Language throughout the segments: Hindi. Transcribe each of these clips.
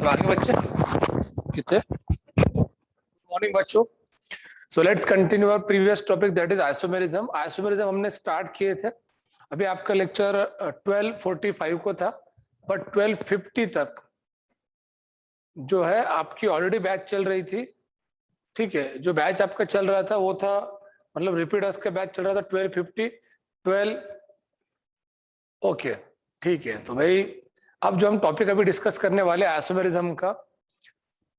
तो आगे बच्चे कितने मॉर्निंग बच्चों। So let's continue our previous topic that is isomerism. Isomerism हमने स्टार्ट किए थे, अभी आपका लेक्चर 12:45 को था, बट 12:50 तक जो है आपकी ऑलरेडी बैच चल रही थी। ठीक है, जो बैच आपका चल रहा था वो था मतलब रिपीटर्स का बैच चल रहा था 12:50 12। ओके ठीक है, तो भाई अब जो हम टॉपिक अभी डिस्कस करने वाले आइसोमेरिज्म का,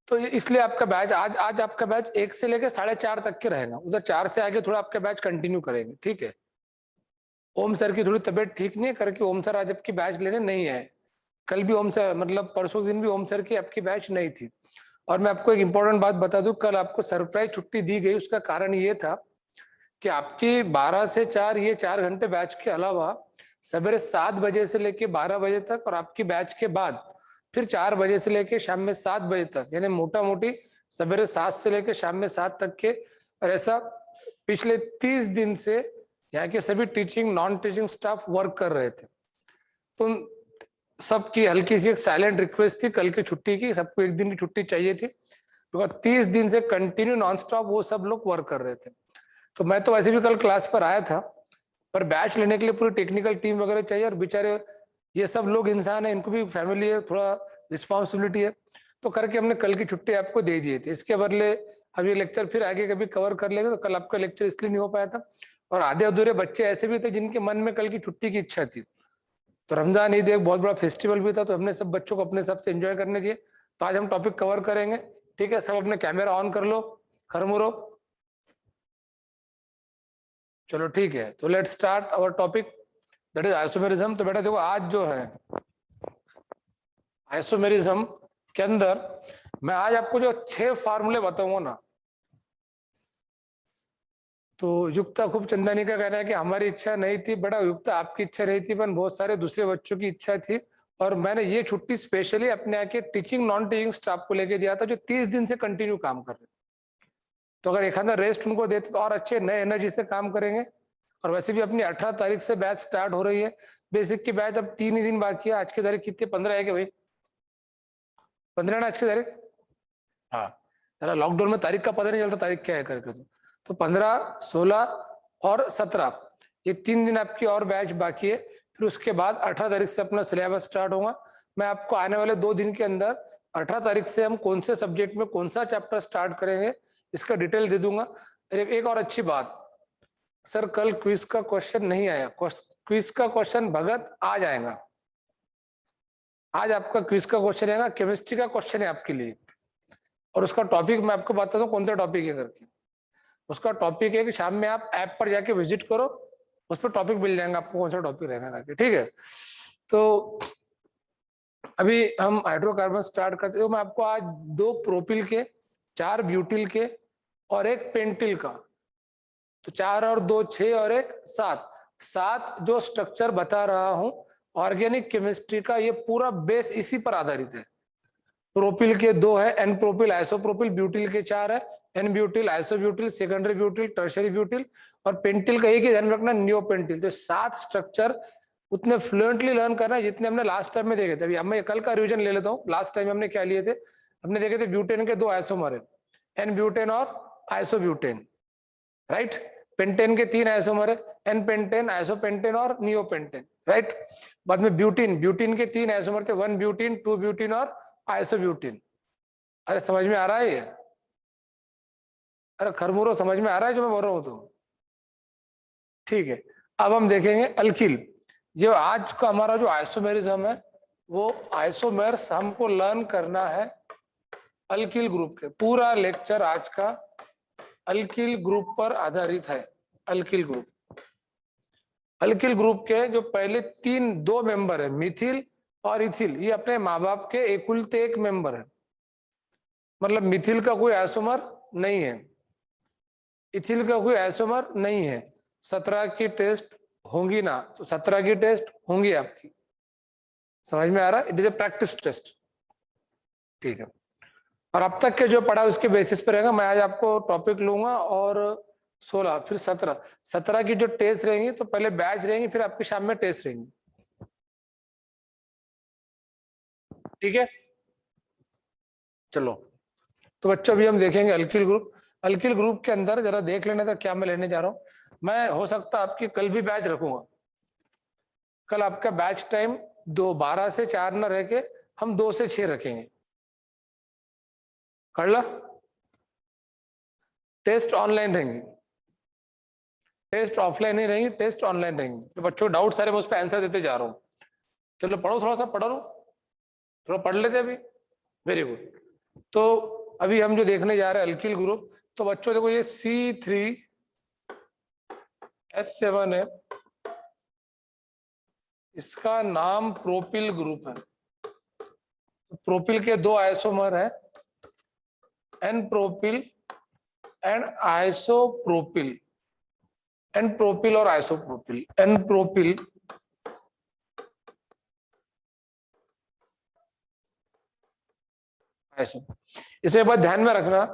तो इसलिए आपका बैच आज आपका बैच 1 से लेकर 4:30 तक के रहेगा। उधर 4 से आगे थोड़ा आपका बैच कंटिन्यू करेंगे। ठीक है, ओम सर की थोड़ी तबीयत ठीक नहीं है करके ओम सर आज आपकी बैच लेने नहीं आए। कल भी ओम सर मतलब परसों दिन भी ओम सर की आपकी बैच नहीं थी। और मैं आपको एक इंपॉर्टेंट बात बता दूं, कल आपको सरप्राइज छुट्टी दी गई। उसका कारण ये था कि आपकी 12 से 4 ये 4 घंटे बैच के अलावा सवेरे 7 बजे से लेके 12 बजे तक और आपकी बैच के बाद फिर 4 बजे से लेके शाम में 7 बजे तक, यानी मोटा मोटी सवेरे 7 से लेके शाम में 7 तक के। और ऐसा पिछले 30 दिन से यहाँ के सभी teaching non teaching staff work कर रहे थे। तो सबकी हल्की सी एक साइलेंट रिक्वेस्ट थी कल की छुट्टी की, सबको एक दिन की छुट्टी चाहिए थी, तो 30 दिन से कंटिन्यू नॉन स्टॉप वो सब लोग वर्क कर रहे थे। तो मैं तो वैसे भी कल क्लास पर आया था, पर बैच लेने के लिए पूरी टेक्निकल टीम वगैरह चाहिए, और बेचारे ये सब लोग इंसान है, इनको भी फैमिली है, थोड़ा रिस्पॉन्सिबिलिटी है, तो करके हमने कल की छुट्टी आपको दे दी थी। इसके बदले अब ये लेक्चर फिर आगे कभी कवर कर लेंगे। तो कल आपका लेक्चर इसलिए नहीं हो पाया था, और आधे अधूरे बच्चे ऐसे भी थे जिनके मन में कल की छुट्टी की इच्छा थी। तो रमजान ईद एक बहुत बड़ा फेस्टिवल भी था, तो हमने सब बच्चों को अपने सबसे एंजॉय करने दिए। तो आज हम टॉपिक कवर करेंगे। ठीक है, सब अपने कैमरा ऑन कर लो, खरमुरो। चलो ठीक है, तो let's start our topic that is isomerism. तो बेटा देखो, आज जो है आइसोमेरिज्म के अंदर मैं आज आपको जो 6 फार्मूले बताऊंगा ना, तो युक्ता खूब चंदानी का कहना है कि हमारी इच्छा नहीं थी बड़ा, युक्ता आपकी इच्छा नहीं थी, पर बहुत सारे दूसरे बच्चों की इच्छा थी। और मैंने ये छुट्टी स्पेशली अपने आके टीचिंग नॉन टीचिंग स्टाफ को लेके दिया था, जो 30 दिन से कंटिन्यू काम कर रहे। तो अगर एक आधा रेस्ट उनको देते तो और अच्छे नए एनर्जी से काम करेंगे। और वैसे भी अपनी 18 तारीख से बैच स्टार्ट हो रही है। बेसिक की बैच अब 3 ही दिन बाकी है। आज की तारीख कितनी, 15 है क्या भाई? 15 ना आज की तारीख? हाँ, जरा लॉकडाउन में तारीख का पता नहीं चलता तारीख क्या है करके। तो 15, 16 और 17 ये 3 दिन आपकी और बैच बाकी है। फिर उसके बाद 18 तारीख से अपना सिलेबस स्टार्ट होगा। मैं आपको आने वाले 2 दिन के अंदर 18 तारीख से हम कौन से सब्जेक्ट में कौन सा चैप्टर स्टार्ट करेंगे इसका डिटेल दे दूंगा। एक और अच्छी बात, सर कल क्विज का क्वेश्चन नहीं आया। क्विज का क्वेश्चन भगत आज आएगा। आज आपका क्विज का क्वेश्चन आएगा, केमिस्ट्री का क्वेश्चन है आपके लिए। और उसका टॉपिक मैं आपको बताता हूँ कौन सा टॉपिक है करके। उसका टॉपिक है कि शाम में आप ऐप पर जाके विजिट करो, उस पर टॉपिक मिल जाएगा आपको कौन सा टॉपिक रहेगा करके। ठीक है, तो अभी हम हाइड्रोकार्बन स्टार्ट करते हैं। तो मैं आपको आज 2 प्रोपिल के, 4 ब्यूटिल के और 1 पेंटिल का, तो 4 और 2 6 और 1 7 जो स्ट्रक्चर बता रहा हूं ऑर्गेनिक केमिस्ट्री का, ये पूरा बेस इसी पर आधारित है। प्रोपिल के 2 है, एन प्रोपिल, आइसोप्रोपिल। ब्यूटिल के 4 है, n butyl, isobutyl, secondary butyl, tertiary butyl. और पेंटिल का एक ही ध्यान रखना, नियो पेंटिल। तो 7 स्ट्रक्चर उतने फ्लुएंटली लर्न करना है जितने हमने लास्ट टाइम में देखे थे। अभी मैं कल का रिवीजन ले लेता हूँ। लास्ट टाइम हमने क्या लिए थे? हमने देखे थे ब्यूटेन के 2 आइसोमर है, एन ब्यूटेन और आइसोब्यूटेन, राइट। पेंटेन के 3 आइसोमर है, एन पेंटेन, आइसोपेंटेन और नियोपेंटेन, राइट। बाद में ब्यूटीन, ब्यूटीन के 3 आइसोमर थे, 1 ब्यूटीन, 2 ब्यूटीन और आइसोब्यूटीन। अरे समझ में आ रहा है ये? अरे खरमुरो समझ में आ रहा है जो मैं बोल रहा हूं? तो ठीक है, अब हम देखेंगे अल्किल। जो आज का हमारा जो आइसोमेरिज्म है, वो आइसोमेर्स हमको लर्न करना है अल्किल ग्रुप के। पूरा लेक्चर आज का अल्किल ग्रुप पर आधारित है। अल्किल ग्रुप, अल्किल ग्रुप के जो पहले 2 मेंबर है, मिथिल और इथिल, ये अपने माँ बाप के एकुलते एक मेंबर है। मतलब मिथिल का कोई आइसोमर नहीं है, इथिल का कोई आइसोमर नहीं है। 17 की टेस्ट होंगी ना, तो 17 की टेस्ट होंगी आपकी। समझ में आ रहा है? It is a practice test. ठीक है, और अब तक के जो पढ़ा उसके बेसिस पे रहेगा। मैं आज आपको टॉपिक लूंगा और 16 फिर 17 की जो टेस्ट रहेंगी, तो पहले बैच रहेंगी, फिर आपकी शाम में टेस्ट रहेंगी। ठीक है, चलो, तो बच्चों अभी हम देखेंगे अल्किल ग्रुप। अल्किल ग्रुप के अंदर जरा देख लेने तो क्या मैं लेने जा रहा हूँ। मैं हो सकता है आपकी कल भी बैच रखूंगा। कल आपका बैच टाइम 12 से 4 न रह के हम 2 से 6 रखेंगे। कर ला, टेस्ट ऑनलाइन रहेंगे, टेस्ट ऑफलाइन नहीं रहेंगे, टेस्ट ऑनलाइन रहेंगे। तो बच्चों डाउट सारे मैं उस पर आंसर देते जा रहा हूँ। चलो पढ़ो, थोड़ा सा पढ़ो, थोड़ा पढ़ लेते अभी। Very good. तो अभी हम जो देखने जा रहे हैं अल्किल ग्रुप, तो बच्चों देखो ये C3H7 है, इसका नाम प्रोपिल ग्रुप है। तो प्रोपिल के 2 आइसोमर है, n propyl and isopropyl. N propyl और आइसोप्रोपिल, एन प्रोपिल आइसो। इसके बाद ध्यान में रखना,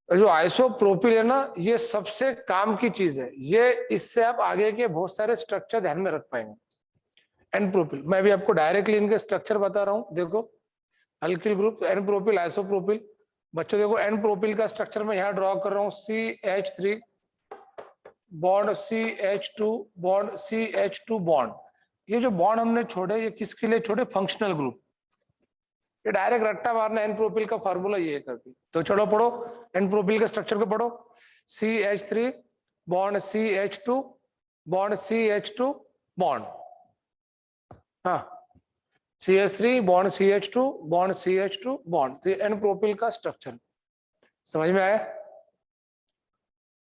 जो आइसोप्रोपिल है ना, ये सबसे काम की चीज है। ये इससे आप आगे के बहुत सारे स्ट्रक्चर ध्यान में रख पाएंगे। एन प्रोपिल, मैं भी आपको डायरेक्टली इनके स्ट्रक्चर बता रहा हूं। देखो alkyl group, n propyl, isopropyl. बच्चों देखो एन प्रोपिल का स्ट्रक्चर मैं यहाँ ड्रॉ कर रहा हूँ, CH3 bond CH2 bond CH2 bond. ये जो बॉन्ड हमने छोड़े, ये किसके लिए छोड़े? Functional group. ये डायरेक्ट रट्टा मारना, एन प्रोपिल का फार्मूला ये करती। तो चलो पढ़ो, एन प्रोपिल के स्ट्रक्चर को पढ़ो। CH3 bond CH2 bond CH2 bond, हाँ, CH3 bond CH2 bond CH2 bond. तो एन प्रोपिल का स्ट्रक्चर समझ में आया?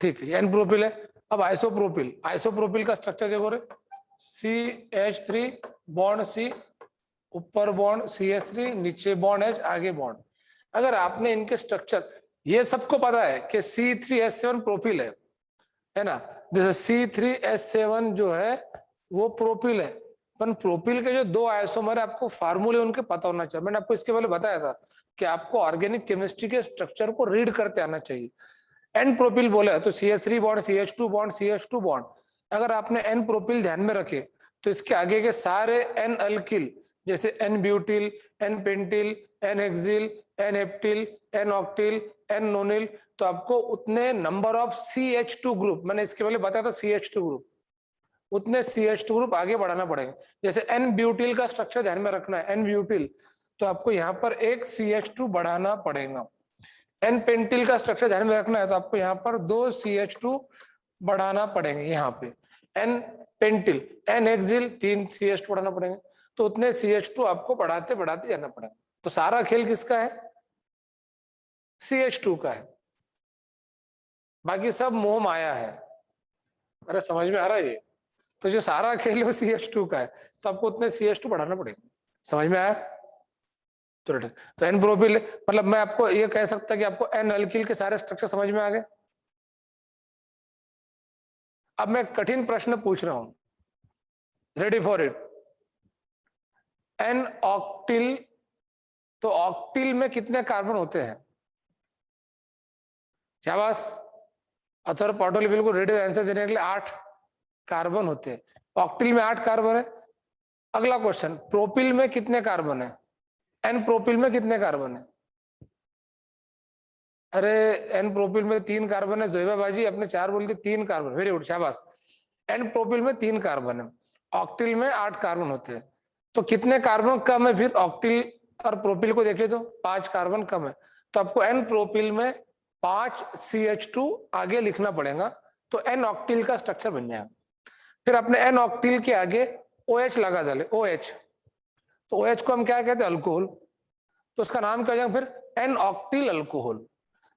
ठीक है, एन प्रोपिल है। अब आइसोप्रोपिल, आइसोप्रोपिल का स्ट्रक्चर देखो रे, CH3 बॉन्ड C, ऊपर बॉन्ड CH3, नीचे बॉन्ड H, आगे बॉन्ड। अगर आपने इनके स्ट्रक्चर, ये सबको पता है कि C3H7 प्रोपिल है ना। जैसे C3H7 जो है वो प्रोपिल है, पर प्रोपिल के जो 2 आइसोमर है, आपको फार्मूले उनके पता होना चाहिए। मैंने आपको इसके पहले बताया था कि आपको ऑर्गेनिक केमिस्ट्री के स्ट्रक्चर को रीड करते आना चाहिए। एन प्रोपिल बोले तो CH3 bond CH2 bond CH2 bond. अगर आपने एन प्रोपिल ध्यान में रखे तो इसके आगे के सारे एन अल्किल, जैसे n butyl, n pentyl, n hexyl, n heptyl, n octyl, n nonyl, तो आपको उतने नंबर ऑफ CH2 ग्रुप, मैंने इसके पहले बताया था CH2 ग्रुप, उतने CH2 ग्रुप आगे बढ़ाना पड़ेगा। जैसे एन ब्यूटिल का स्ट्रक्चर ध्यान में रखना है, एन ब्यूटिल, तो आपको यहाँ पर एक CH2 बढ़ाना पड़ेगा। एन पेंटिल का स्ट्रक्चर ध्यान में रखना है, तो आपको यहाँ पर 2 CH2 बढ़ाना पड़ेंगे। यहाँ पे N pentyl, n hexyl, 3 CH2 बढ़ाना पड़ेंगे। तो उतने CH2 आपको बढ़ाते बढ़ाते जाना पड़ेगा। तो सारा खेल किसका है? CH2 का है, बाकी सब मोह माया है। अरे समझ में आ रहा है ये? तो जो सारा खेल है वो CH2 का है, तो आपको उतने CH2 बढ़ाना पड़ेगा। समझ में आया? तो एन प्रोपिल, मतलब मैं आपको ये कह सकता कि आपको एन अल्किल के सारे स्ट्रक्चर समझ में आ गए। अब मैं कठिन प्रश्न पूछ रहा हूं, ready for it. N octyl, तो ऑक्टिल में कितने कार्बन होते हैं? शाबाश, अथर पॉटोली बिल्कुल रेडी आंसर देने के लिए। 8 कार्बन होते हैं ऑक्टिल में, 8 कार्बन है। अगला क्वेश्चन, प्रोपिल में कितने कार्बन है? एन प्रोपिल में कितने कार्बन है? अरे एन प्रोपिल में 3 कार्बन है, जोइबा बाजी अपने 4 बोल दी, 3 कार्बन, वेरी गुड, शाबाश। एन प्रोपिल में 3 कार्बन है, ऑक्टिल में 8 कार्बन होते हैं। तो कितने कार्बन कम है फिर ऑक्टिल और प्रोपिल को देखे तो? 5 कार्बन कम है। तो आपको एन प्रोपिल में 5 CH2 आगे लिखना पड़ेगा, तो एन ऑक्टिल का स्ट्रक्चर बन जाएगा। फिर अपने एन ऑक्टिल के आगे OH लगा डाले, OH। तो OH को हम क्या कहते हैं? अल्कोहल। तो उसका नाम क्या हो जाएगा फिर? N octyl alcohol.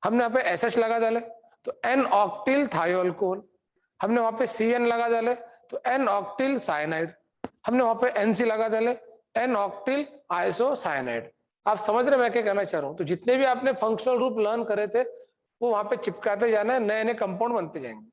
हमने यहाँ पे SH लगा डाले तो एन ऑक्टिल थायोअल्कोहल। हमने वहां पे CN लगा डाले तो एन ऑक्टिल साइनाइड। हमने वहां पे NC लगा डाले, एन ऑक्टिल आइसोसाइनाइड। आप समझ रहे मैं क्या कहना चाह रहा हूं? तो जितने भी आपने फंक्शनल रूप लर्न करे थे वो वहां पे चिपकाते जाना है, नए नए कंपाउंड बनते जाएंगे।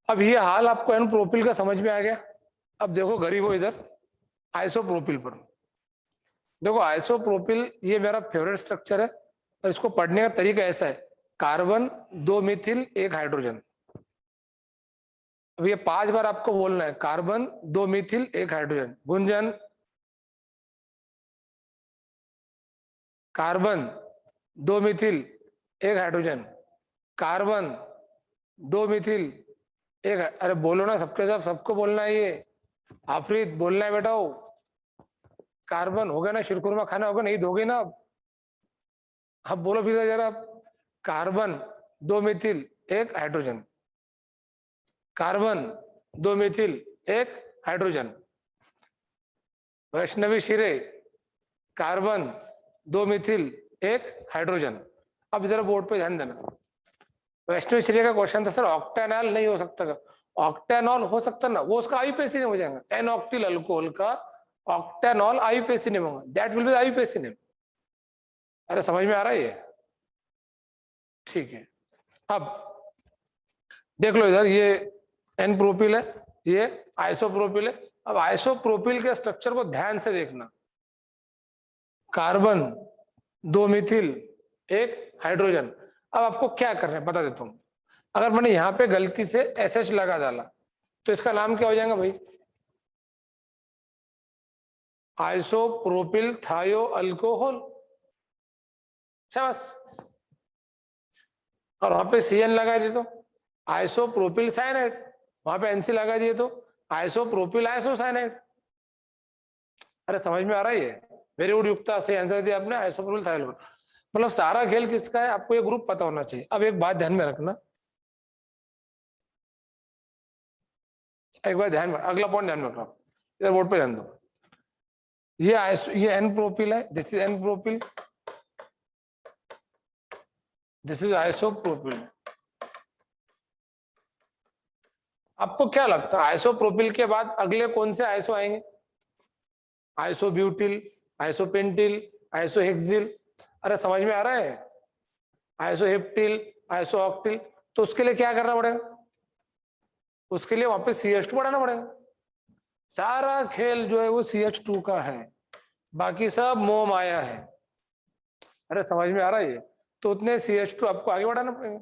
अब ये हाल आपको एन प्रोपिल का समझ में आ गया। अब देखो गरीबो इधर आइसोप्रोपिल पर। देखो आइसोप्रोपिल ये मेरा फेवरेट स्ट्रक्चर है और इसको पढ़ने का तरीका ऐसा है, कार्बन 2 मिथिल 1 हाइड्रोजन। अब ये 5 बार आपको बोलना है, carbon 2 methyl 1 hydrogen. Gunjan, carbon 2 methyl 1 hydrogen, carbon 2 methyl 1। अरे बोलो ना सबके सब, सबको बोलना है ये। आफरीद बोलना है बेटा। कार्बन हो गया ना, शिरकुरमा खाना होगा, नहीं दोगे ना अब बोलो फिर जरा। Carbon 2 methyl 1 hydrogen, carbon 2 methyl 1 hydrogen. Vaishnavi Shire, carbon 2 methyl 1 hydrogen. अब जरा बोर्ड पे ध्यान देना। वैष्णवी शिरे का क्वेश्चन था सर ऑक्टेनॉल नहीं हो सकता। ऑक्टेनॉल हो सकता ना, वो उसका आईयूपीएसी नेम हो जाएगा। एन ऑक्टिल अल्कोहल का ऑक्टेनॉल आईयूपीएसी नेम होगा, that will be IUPAC name. अरे समझ में आ रहा है ये? ठीक है। अब देख लो इधर, ये एन प्रोपिल है, ये आइसोप्रोपिल है। अब आइसोप्रोपिल के स्ट्रक्चर को ध्यान से देखना। Carbon 2 methyl 1 hydrogen. अब आपको क्या करना है बता देता हूं। अगर मैंने यहां पे गलती से एसएच लगा डाला तो इसका नाम क्या हो जाएगा भाई? आइसोप्रोपिल थायो अल्कोहल। शाबाश। और वहां पे सीएन लगा दिए तो आइसोप्रोपिल साइनाइड, वहां पे एनसी लगा दिए तो आइसोप्रोपिल आइसोसाइनाइड। अरे समझ में आ रहा है ये? वेरी गुड युक्ता, सही आंसर दिया आपने, आइसोप्रोपिल थायो। मतलब सारा खेल किसका है आपको ये ग्रुप पता होना चाहिए। अब एक बात ध्यान में रखना, एक बार ध्यान में, अगला पॉइंट ध्यान में रखना, इधर बोर्ड पे ध्यान दो। ये एन प्रोपिल है, this is an propyl, this is isopropyl. आपको क्या लगता है आइसोप्रोपिल के बाद अगले कौन से आइसो आएंगे? Isobutyl, isopentyl, आइसोहेक्सिल। अरे समझ में आ रहा है? आइसोहेप्टिल, आइसोऑक्टिल। तो उसके लिए क्या करना पड़ेगा? उसके लिए वापस CH2 बढ़ाना पड़ेगा। सारा खेल जो है वो CH2 का है, बाकी सब मोह माया है। अरे समझ में आ रहा है ये? तो उतने CH2 आपको आगे बढ़ाना पड़ेगा।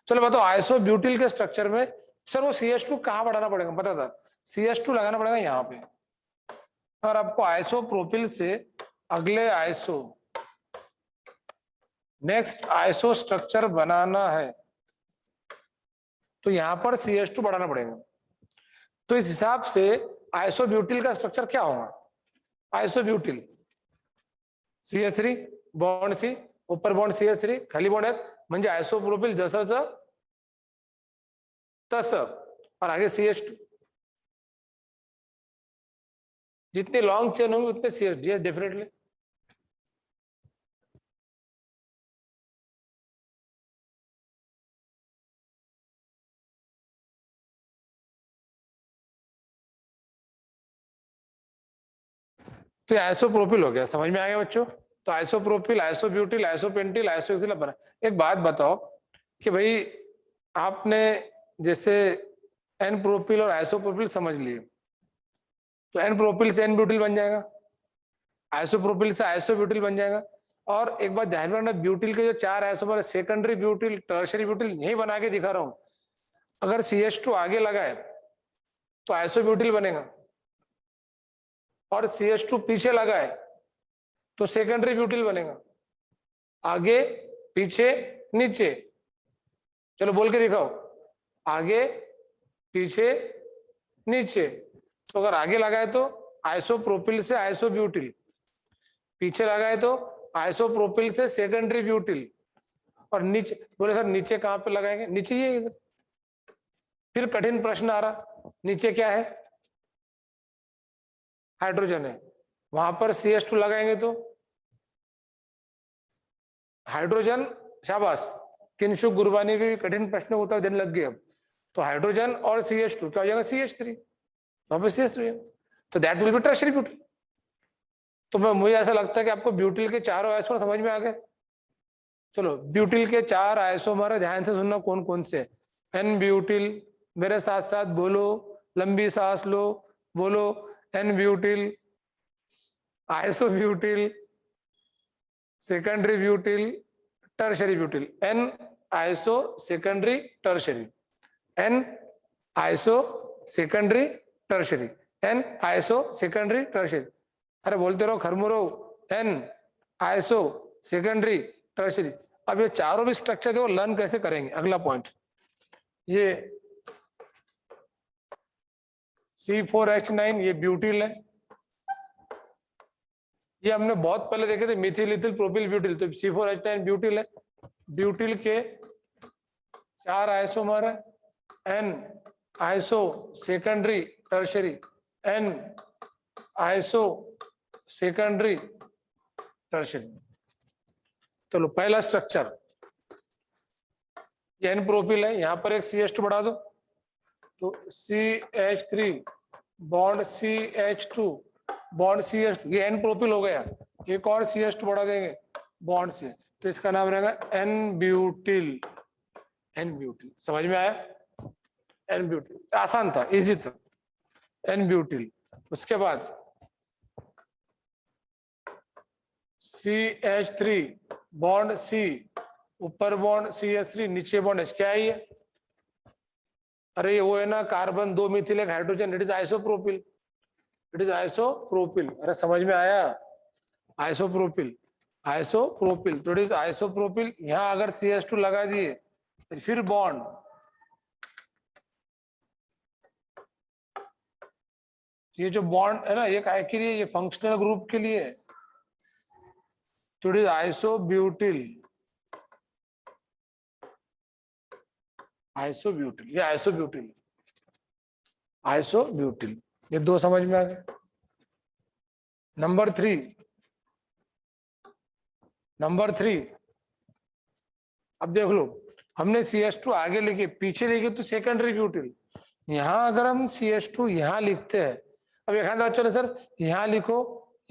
चलो बताओ आइसोब्यूटिल के स्ट्रक्चर में सर वो CH2 कहाँ बढ़ाना पड़ेगा? पता था, CH2 लगाना पड़ेगा यहाँ पे। और आपको आइसोप्रोपिल से अगले आइसो, नेक्स्ट आइसो स्ट्रक्चर बनाना है तो यहां पर CH2 बढ़ाना पड़ेगा। तो इस हिसाब से आइसोब्यूटिल का स्ट्रक्चर क्या होगा? आइसोब्यूटिल CH3 बॉन्ड C, ऊपर बॉन्ड CH3 खाली बॉन्ड H, म्हणजे आइसोप्रोपिल जसं तसं, और आगे CH2। जितनी लॉन्ग चेन होंगी उतने CH2 डेफिनेटली। तो आइसोप्रोपिल हो गया, समझ में आ गया बच्चों? तो आइसोप्रोपिल, आइसोब्यूटिल, आइसोपेंटिल, आइसोएक्सिल बना। एक बात बताओ कि भाई आपने जैसे एन प्रोपिल और आइसोप्रोपिल समझ लिए, तो एन प्रोपिल से एन ब्यूटिल बन जाएगा, आइसोप्रोपिल से आइसोब्यूटिल बन जाएगा। और एक बात ध्यान में रखना, ब्यूटिल के जो 4 isomer, secondary butyl, tertiary butyl, यही बना के दिखा रहा हूं। अगर CH2 आगे लगा है तो आइसोब्यूटिल बनेगा, और CH2 पीछे लगा है तो सेकेंडरी ब्यूटिल बनेगा। आगे पीछे नीचे, चलो बोल के दिखाओ, आगे पीछे नीचे। तो अगर आगे लगा है तो आइसोप्रोपिल से आइसोब्यूटिल, पीछे लगा है तो आइसोप्रोपिल से सेकेंडरी ब्यूटिल, और नीचे बोले सर नीचे कहां पे लगाएंगे? नीचे ये इधर। फिर कठिन प्रश्न आ रहा, नीचे क्या है? हाइड्रोजन है, वहां पर CH2 लगाएंगे तो हाइड्रोजन। शाबाश, किंशुक गुरबानी भी कठिन प्रश्न उत्तर देने लग गए अब। तो हाइड्रोजन और CH2 क्या हो जाएगा? CH3, वापस CH3, तो that will be tertiary butyl. तो मुझे ऐसा लगता है कि आपको ब्यूटिल के चारों आइसोमर समझ में आ गए। चलो ब्यूटिल के 4 आइसोमर ध्यान से सुनना कौन कौन से? एन ब्यूटिल, मेरे साथ साथ बोलो, लंबी सांस लो, बोलो n butyl, iso butyl, secondary butyl, tertiary butyl, n iso secondary tertiary, n iso secondary tertiary, n iso secondary tertiary. अरे बोलते रहो, खरमुरो, एन आइसो सेकेंडरी टर्शरी। अब ये चारों भी स्ट्रक्चर देखो लर्न कैसे करेंगे, अगला पॉइंट। ये C4H9 ये ब्यूटिल है, ये हमने बहुत पहले देखे थे, मिथिल इथिल प्रोपिल ब्यूटिल। तो C4H9 ब्यूटिल है, ब्यूटिल के 4 आइसोमर है, n iso secondary tertiary, n iso secondary tertiary. चलो पहला स्ट्रक्चर ये एन प्रोपिल है, यहां पर एक CH2 बढ़ा दो, तो CH3 bond CH2 bond CH2, ये एन प्रोपिल हो गया। एक और CH2 बढ़ा देंगे बॉन्ड से, तो इसका नाम रहेगा एन ब्यूटिल। एन ब्यूटिल समझ में आया? एन ब्यूटिल आसान था, इजी था, एन ब्यूटिल। उसके बाद CH3 बॉन्ड C, ऊपर बॉन्ड CH3, नीचे बॉन्ड H, क्या है ये? अरे वो है ना carbon 2 methyl 1 hydrogen, it is isopropyl, it is isopropyl. अरे समझ में आया? आइसोप्रोपिल, आइसोप्रोपिल, तो इट इज आइसोप्रोपिल। यहां अगर CH2 लगा दिए तो फिर बॉन्ड, ये जो बॉन्ड है ना ये काय के लिए? ये फंक्शनल ग्रुप के लिए, तो इट इज आइसोब्यूटिल, आइसोब्यूटिल, ये आइसोब्यूटिल, आइसोब्यूटिल। ये दो समझ में आ गए। नंबर 3, अब देख लो, हमने CH2 आगे लिखे, पीछे लिखे तो सेकेंडरी ब्यूटिल। यहां अगर हम CH2 यहां लिखते हैं, अब एक चलो सर यहां लिखो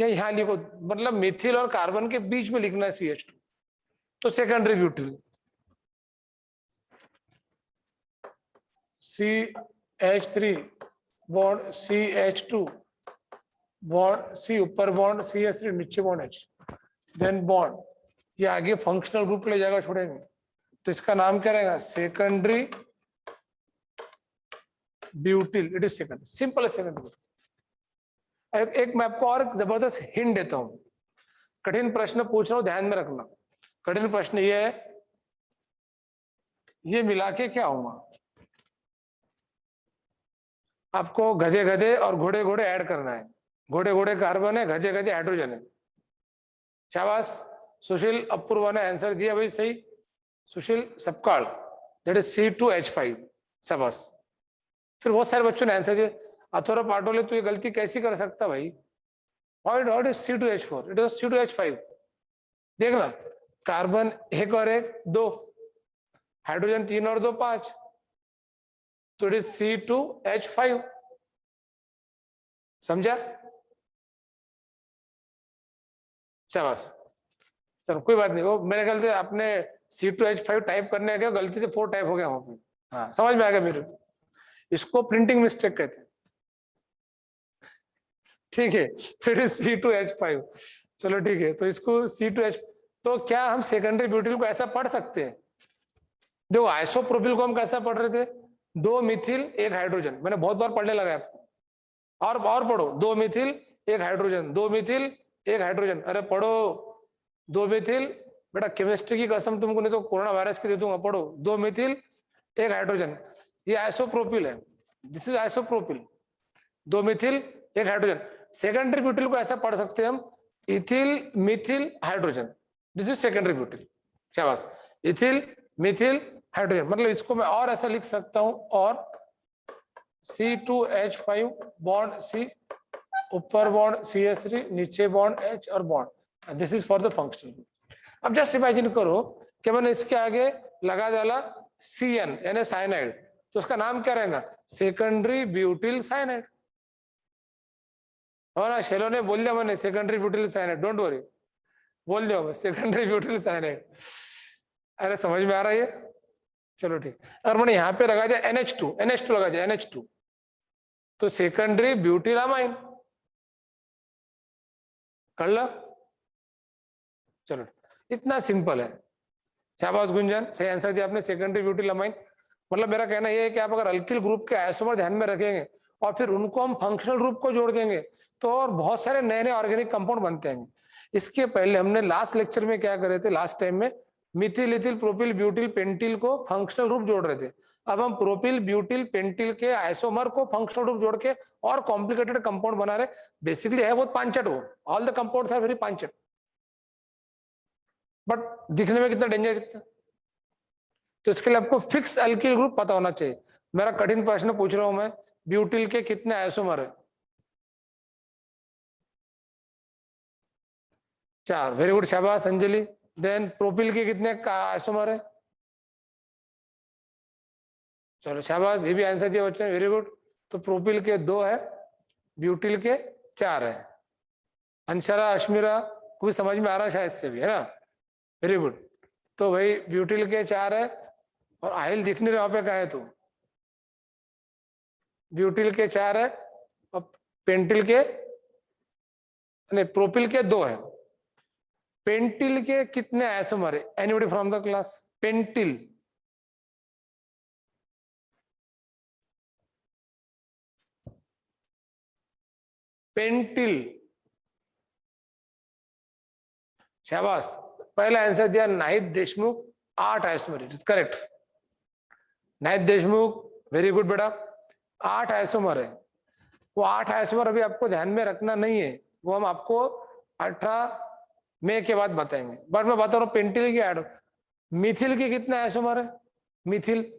या यहां लिखो, मतलब मिथिल और कार्बन के बीच में लिखना है CH2, तो secondary butyl. CH3 bond CH2 bond C, ऊपर बॉन्ड CH3, नीचे बॉन्ड H, देन बॉन्ड, ये आगे फंक्शनल ग्रुप ले जाएगा, छोड़ेंगे, तो इसका नाम क्या रहेगा? Secondary butyl, it is secondary, simple है सेकेंडरी ब्यूटिल। एक मैं आपको और जबरदस्त हिंट देता हूं, कठिन प्रश्न पूछ रहा हूं, ध्यान में रखना। कठिन प्रश्न ये है, ये मिला के क्या होगा? आपको गधे गधे और घोड़े घोड़े ऐड करना है। घोड़े घोड़े कार्बन है, गधे गधे हाइड्रोजन है। शाबाश सुशील, अपूर्वा ने आंसर दिया भाई सही। सुशील सपकाल, दैट इज C2H5, शाबाश। फिर बहुत सारे बच्चों ने आंसर दिया। अथोरा पाटोले, तू ये गलती कैसी कर सकता भाई? What is C2H4? It is C2H5। देखना, कार्बन 1 और 1 2, हाइड्रोजन 3 और 2 5, तो इट इज C2H5। समझा? शाबाश। चलो कोई बात नहीं, वो मेरे ख्याल से आपने C2H5 टाइप करने गया, गलती से 4 टाइप हो गया वहां पे। हाँ समझ में आ गया मेरे को, इसको प्रिंटिंग मिस्टेक कहते हैं। ठीक है, फिर C2H5। चलो ठीक है, तो इसको C2H, तो क्या हम सेकेंडरी ब्यूटिल को ऐसा पढ़ सकते हैं? देखो आइसोप्रोपिल को हम कैसा पढ़ रहे थे? 2 मिथिल 1 हाइड्रोजन, मैंने बहुत बार पढ़ने लगा आपको। और पढ़ो, 2 मिथिल 1 हाइड्रोजन, 2 मिथिल 1 हाइड्रोजन। अरे पढ़ो, 2 मिथिल, बेटा केमिस्ट्री की कसम तुमको नहीं तो कोरोना वायरस की दे दूंगा। पढ़ो, 2 मिथिल 1 हाइड्रोजन, ये आइसोप्रोपिल है, this is isopropyl. 2 methyl 1 hydrogen. Secondary butyl को ऐसा पढ़ सकते हैं हम, ethyl Mithil hydrogen, this is secondary butyl. शाबाश, इथिल मिथिल हाइड्रोजन, मतलब इसको मैं और ऐसा लिख सकता हूं, और C2H5 बॉन्ड C, ऊपर बॉन्ड CH3, नीचे बॉन्ड H और bond, this is for the functional group. अब जस्ट इमेजिन करो कि मैंने इसके आगे लगा डाला CN यानी साइनाइड, तो उसका नाम क्या रहेगा? Secondary butyl cyanide. और ना शेलो ने बोल दिया मैंने secondary butyl cyanide, don't worry, बोल दिया मैं सेकेंडरी ब्यूटिल साइनाइड। अरे समझ में आ रहा है ये? चलो ठीक, अगर मैंने यहाँ पे लगा दिया NH2 लगा दिया NH2, तो सेकेंडरी ब्यूटिलामाइन कर लो। चलो इतना सिंपल है। शाबाश गुंजन, सही आंसर दिया आपने, सेकेंडरी ब्यूटिलामाइन। मतलब मेरा कहना यह है कि आप अगर अल्किल ग्रुप के आइसोमर ध्यान में रखेंगे और फिर उनको हम फंक्शनल ग्रुप को जोड़ देंगे तो और बहुत सारे नए नए ऑर्गेनिक कंपाउंड बनते हैं। इसके पहले हमने लास्ट लेक्चर में क्या करे थे, लास्ट टाइम में Mithil ethyl propyl butyl pentyl को फंक्शनल ग्रुप जोड़ रहे थे। अब हम प्रोपिल ब्यूटिल पेंटिल के आइसोमर को फंक्शनल ग्रुप जोड़ के और कॉम्प्लिकेटेड कंपाउंड बना रहे। बेसिकली है बहुत पांचट, वो all the compounds are very पांचट, बट दिखने में कितना डेंजर दिखता है। तो इसके लिए आपको फिक्स अल्किल ग्रुप पता होना चाहिए। मेरा कठिन प्रश्न पूछ रहा हूं मैं, ब्यूटिल के कितने आइसोमर है? 4, वेरी गुड, शाबाश अंजलि। देन प्रोपिल के कितने आइसोमर है? चलो शाबाश, ये भी आंसर दिया बच्चे ने, वेरी गुड। तो प्रोपिल के 2 है, ब्यूटिल के 4 है। अंशरा अश्मिरा को भी समझ में आ रहा है शायद से भी, है ना, वेरी गुड। तो भाई ब्यूटिल के 4 है और आयल दिख नहीं रहा वहां पे कहा है, तो ब्यूटिल के 4 है और पेंटिल के नहीं, प्रोपिल के 2 है। पेंटिल के कितने आइसोमर है? Anybody from the class? Pentyl pentyl, शाबाश, पहला आंसर दिया Nahid Deshmukh, 8 isomer, it is correct. Nahid Deshmukh, very good बेटा, 8 आइसोमर है। वो 8 आइसोमर अभी आपको ध्यान में रखना नहीं है, वो हम आपको 18 मई के बाद बताएंगे। बट मैं बता रहा हूँ पेंटिल की ऐड। मिथिल के कितने आइसोमर है? मिथिल,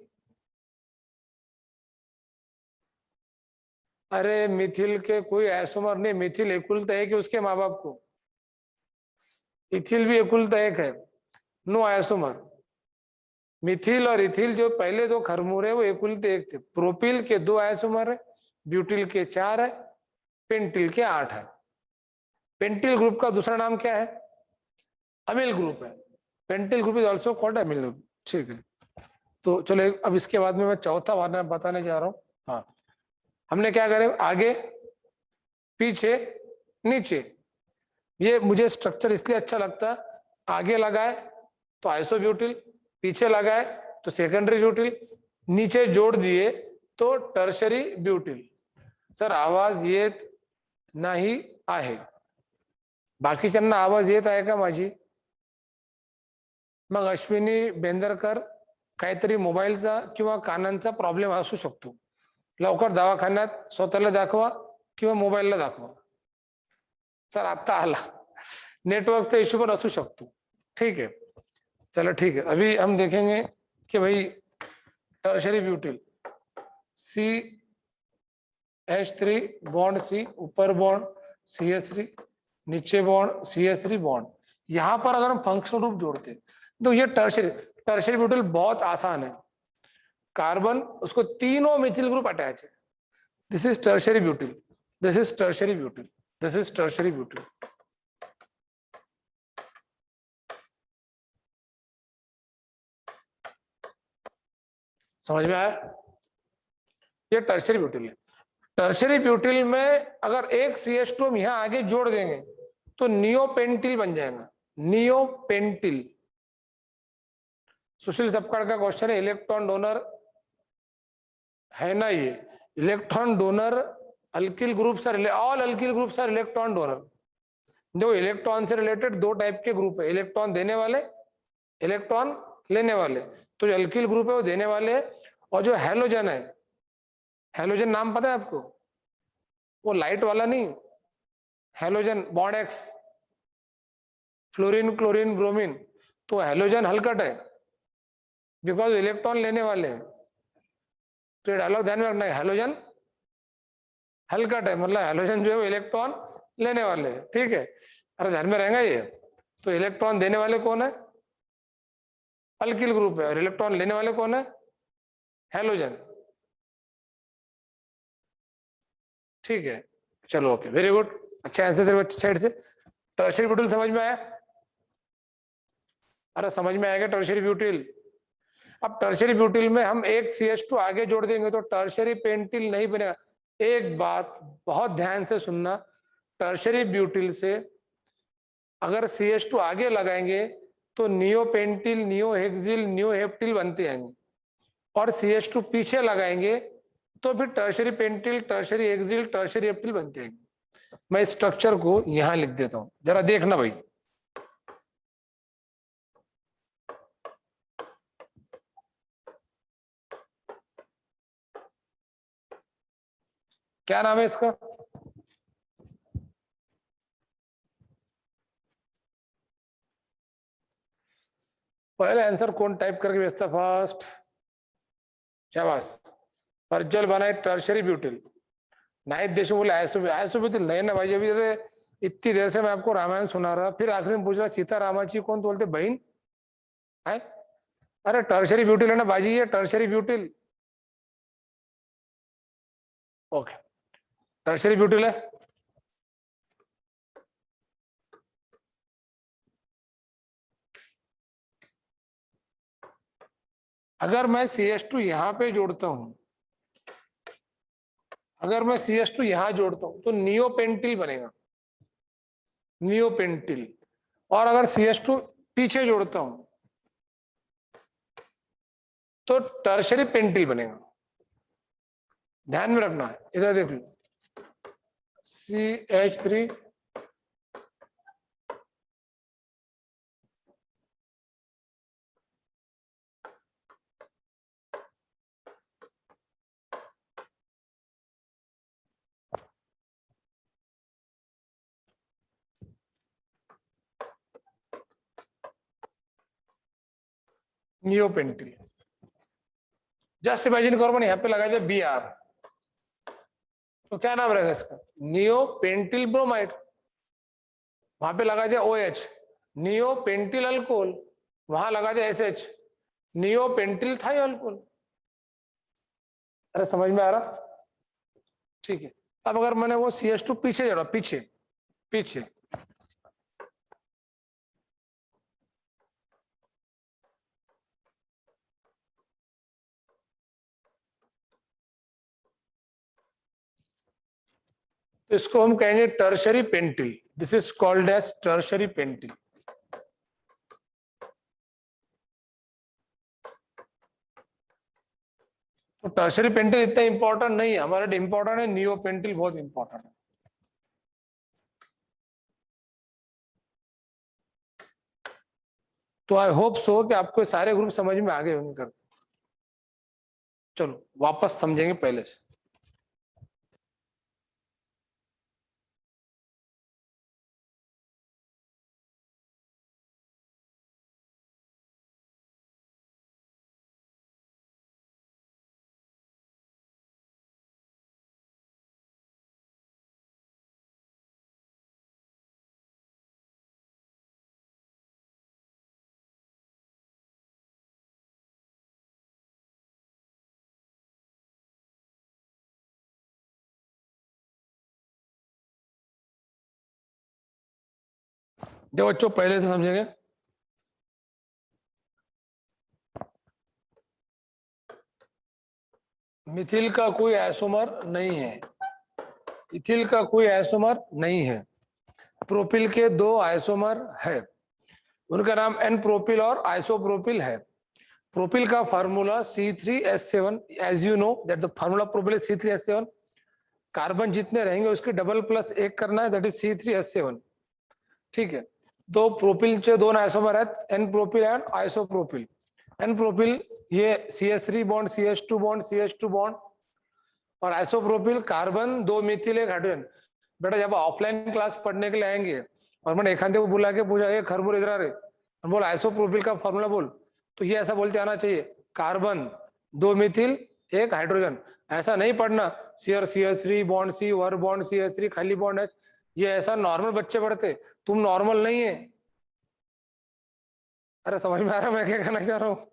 अरे मिथिल के कोई आइसोमर नहीं, मिथिल एकुलता एक है उसके माँ बाप को, इथिल भी एकुलता एक है, नो आइसोमर। मिथिल और इथिल जो पहले 2 खरमूर है वो एकुलते एक थे। प्रोपिल के 2 आइसोमर है, ब्यूटिल के 4 है, पेंटिल के 8 है। पेंटिल ग्रुप का दूसरा नाम क्या है? अमील ग्रुप है। Pentyl group is also called amyl group, ठीक है। तो चलो अब इसके बाद में मैं चौथा वाला बताने जा रहा हूँ। हाँ, हमने क्या करे, आगे पीछे नीचे, ये मुझे स्ट्रक्चर इसलिए अच्छा लगता है, आगे लगाए तो आइसोब्यूटिल, पीछे लगाए तो सेकेंडरी ब्यूटिल, नीचे जोड़ दिए तो टर्शरी ब्यूटिल। सर आवाज येत नाही आहे, बाकीच्यांना आवाज येत आहे का माझी? मग अश्विनी बेंदरकर, काहीतरी मोबाईलचा किंवा कानांचा प्रॉब्लेम असू शकतो, लवकर दवाखान्यात स्वतःला दाखवा किंवा मोबाईलला दाखवा। सर आता आला, नेटवर्कचा इश्यू पण असू शकतो, ठीक है। चलो ठीक है, अभी हम देखेंगे कि भाई tertiary butyl CH3 bond C, ऊपर बॉन्ड CH3, नीचे बॉन्ड CH3 बॉन्ड, यहां पर अगर हम फंक्शनल ग्रुप जोड़ते तो ये टर्शरी ब्यूटिल बहुत आसान है। कार्बन उसको तीनों मिथिल ग्रुप अटैच है। This is tertiary butyl, this is tertiary butyl, this is tertiary butyl. समझ में आया? ये टर्शरी ब्यूटिल है। टर्शरी ब्यूटिल में अगर एक CH2 हम यहां आगे जोड़ देंगे तो नियोपेंटिल बन जाएगा, नियोपेंटिल। सुशील सपकाड़ का क्वेश्चन है, इलेक्ट्रॉन डोनर है ना, ये electron donor alkyl groups are, all alkyl groups are electron donor. जो इलेक्ट्रॉन से रिलेटेड 2 टाइप के ग्रुप है, इलेक्ट्रॉन देने वाले, इलेक्ट्रॉन लेने वाले। तो जो अल्किल ग्रुप है वो देने वाले है, और जो हैलोजन है, हैलोजन नाम पता है आपको? वो लाइट वाला नहीं, halogen bond X, fluorine chlorine bromine, तो हैलोजन हलकट है बिकॉज इलेक्ट्रॉन लेने वाले हैं। तो ये डायलॉग ध्यान में रखना है, हैलोजन हलकट है, मतलब हैलोजन जो है वो इलेक्ट्रॉन लेने वाले हैं, ठीक है। अरे ध्यान में रहेगा ये। तो इलेक्ट्रॉन देने वाले कौन है? अल्किल ग्रुप है, और इलेक्ट्रॉन लेने वाले कौन है? हैलोजन, ठीक है। चलो ओके, वेरी गुड, अच्छा आंसर दे बच्चे साइड से। टर्शरी ब्यूटिल समझ में आया? अरे समझ में आएगा टर्शरी ब्यूटिल। अब टर्शरी ब्यूटिल में हम एक CH2 आगे जोड़ देंगे तो टर्शरी पेंटिल नहीं बनेगा। एक बात बहुत ध्यान से सुनना, टर्शरी ब्यूटिल से अगर CH2 आगे लगाएंगे तो नियोपेंटिल, नियोहेक्सिल, नियोहेप्टिल बनते हैं, और CH2 पीछे लगाएंगे तो फिर tertiary pentyl, tertiary hexyl, tertiary heptyl बनते हैं। मैं स्ट्रक्चर को यहां लिख देता हूं, जरा देखना भाई। क्या नाम है इसका? पहले आंसर कौन टाइप करके भेजता फास्ट? शाबाश। प्रज्वल बनाए टर्शरी ब्यूटिल। नाइट देशों बोले आइसोब्यूटिल नहीं ना भाई। अभी अरे इतनी देर से मैं आपको रामायण सुना रहा, फिर आखिर में पूछ रहा सीता रामाची कौन, तो बोलते बहन है। अरे टर्शरी ब्यूटिल है ना बाजी, ये tertiary butyl. Okay, tertiary butyl है। अगर मैं CH2 यहां पे जोड़ता हूं, अगर मैं CH2 यहां जोड़ता हूं तो नियोपेंटिल बनेगा, नियोपेंटिल। और अगर CH2 पीछे जोड़ता हूं तो टर्शरी पेंटिल बनेगा। ध्यान में रखना है, इधर देख लो, CH3 नियोपेंटिल। जस्ट इमेजिन करो मैंने यहाँ पे लगा दिया Br, तो क्या नाम रहेगा इसका? नियोपेंटिल ब्रोमाइड। वहां पे लगा दिया OH, नियोपेंटिल अल्कोहल। वहां लगा दिया SH, नियोपेंटिल थायोअल्कोहल। अरे समझ में आ रहा? ठीक है। अब अगर मैंने वो CH2 पीछे जोड़ा, पीछे पीछे, तो इसको हम कहेंगे tertiary pentyl. This is called as tertiary pentyl. तो टर्शरी पेंटिल इतना इंपॉर्टेंट नहीं है हमारे लिए, इंपॉर्टेंट है नियो पेंटिल, बहुत इंपॉर्टेंट है। तो आई होप सो कि आपको सारे ग्रुप समझ में आ गए होंगे कर। चलो वापस समझेंगे पहले से। देखो बच्चों पहले से समझेंगे। मिथिल का कोई आइसोमर नहीं है, इथिल का कोई आइसोमर नहीं है। प्रोपिल के दो आइसोमर है, उनका नाम एन प्रोपिल और आइसोप्रोपिल है। प्रोपिल का formula C3H7, as you know that the formula propyl is C3H7। Carbon जितने रहेंगे उसके डबल प्लस एक करना है, दैट इज C3H7। ठीक है। तो प्रोपिल चे दोन आइसोमर आहेत, n propyl and isopropyl. N propyl ये CH3 bond, CH2 bond, CH2 bond, और आइसोप्रोपिल कार्बन दो मिथिल एक हाइड्रोजन। बेटा जब ऑफलाइन क्लास पढ़ने के लिए आएंगे और मैंने एखादे को बुला के पूछा ये खरबूर इधर आ रहे, बोल आइसोप्रोपिल का फॉर्मूला बोल, तो ये ऐसा बोलते आना चाहिए, कार्बन दो मिथिल एक हाइड्रोजन। ऐसा नहीं पढ़ना सीआर CH3 बॉन्ड C वर बॉन्ड CH3 खाली बॉन्ड H, ये ऐसा नॉर्मल बच्चे पढ़ते, तुम नॉर्मल नहीं है। अरे समझ में आ रहा मैं क्या कहना चाह रहा हूँ?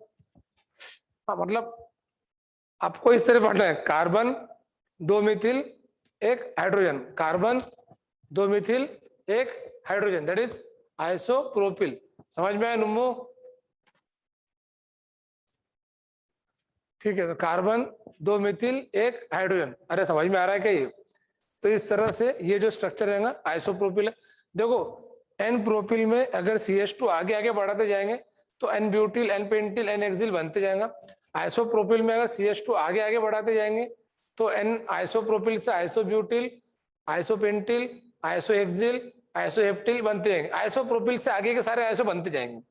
हाँ मतलब आपको इस तरह पढ़ना है, कार्बन दो मिथिल एक हाइड्रोजन, कार्बन दो मिथिल एक हाइड्रोजन, दैट इज आइसोप्रोपिल। समझ में आया नुम्मो? ठीक है, तो कार्बन 2 मिथिल 1 हाइड्रोजन। अरे समझ में आ रहा है क्या ये? तो इस तरह से ये जो स्ट्रक्चर रहेगा आइसोप्रोपिल है। देखो एन प्रोपिल में अगर CH2 आगे आगे बढ़ाते जाएंगे तो n butyl, n pentyl, n hexyl बनते जाएगा। आइसोप्रोपिल में अगर CH2 आगे आगे बढ़ाते जाएंगे तो एन आइसोप्रोपिल से आइसोब्यूटिल, आइसोपेंटिल, आइसोहेक्सिल, आइसोहेप्टिल बनते जाएंगे। आइसोप्रोपिल से आगे के सारे आइसो बनते जाएंगे।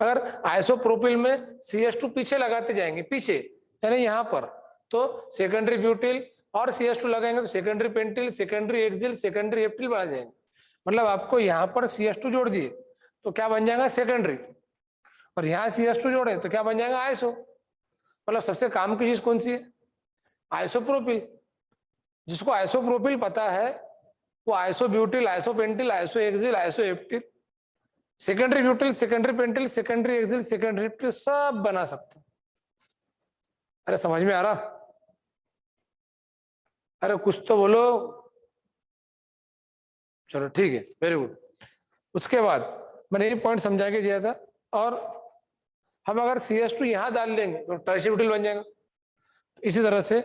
अगर आइसोप्रोपिल में CH2 पीछे लगाते जाएंगे, पीछे यानी यहाँ पर, तो सेकेंडरी ब्यूटिल और CH2 लगाएंगे तो secondary pentyl, secondary hexyl, secondary heptyl बना जाएंगे। मतलब आपको यहाँ पर CH2 जोड़ दिए तो क्या बन जाएगा? सेकेंडरी। और यहाँ CH2 जोड़े तो क्या बन जाएगा? आइसो। मतलब सबसे काम की चीज कौन सी है? आइसोप्रोपिल। जिसको आइसोप्रोपिल पता है वो isobutyl, isopentyl, isohexyl, isoheptyl, secondary butyl, secondary pentyl, secondary hexyl, secondary heptyl सब बना सकते हैं। अरे समझ में आ रहा? अरे कुछ तो बोलो। चलो ठीक है, वेरी गुड। उसके बाद मैंने ये पॉइंट समझा के दिया था। और हम अगर CH2 यहाँ डाल लेंगे तो टर्शियरी ब्यूटिल बन जाएगा। इसी तरह से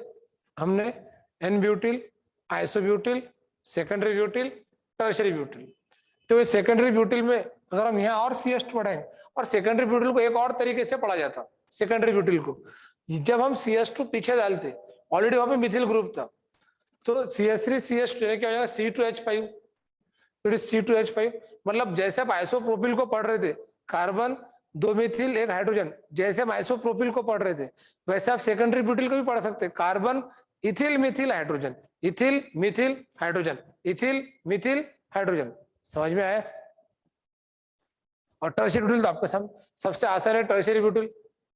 हमने n butyl, isobutyl, secondary butyl, tertiary butyl. तो ये सेकेंडरी ब्यूटिल में अगर हम यहाँ और CH2 पढ़ाएं, और सेकेंडरी ब्यूटिल को एक और तरीके से पढ़ा जाता, सेकेंडरी ब्यूटिल को जब हम CH2 पीछे डालते, ऑलरेडी वहां पे मिथिल ग्रुप था, तो CH3 CH2 क्या हो जाएगा? C2H5। C2H5 मतलब जैसे आप आइसोप्रोपिल को पढ़ रहे थे, कार्बन 2 मिथिल 1 हाइड्रोजन, जैसे हम आइसोप्रोपिल को पढ़ रहे थे वैसे आप सेकेंडरी ब्यूटिल को भी पढ़ सकते हैं। Carbon ethyl Mithil hydrogen, ethyl Mithil hydrogen, ethyl Mithil hydrogen. समझ में आया? और टर्शियरी ब्यूटिल तो आपके सामने सबसे आसान है। टर्शियरी ब्यूटिल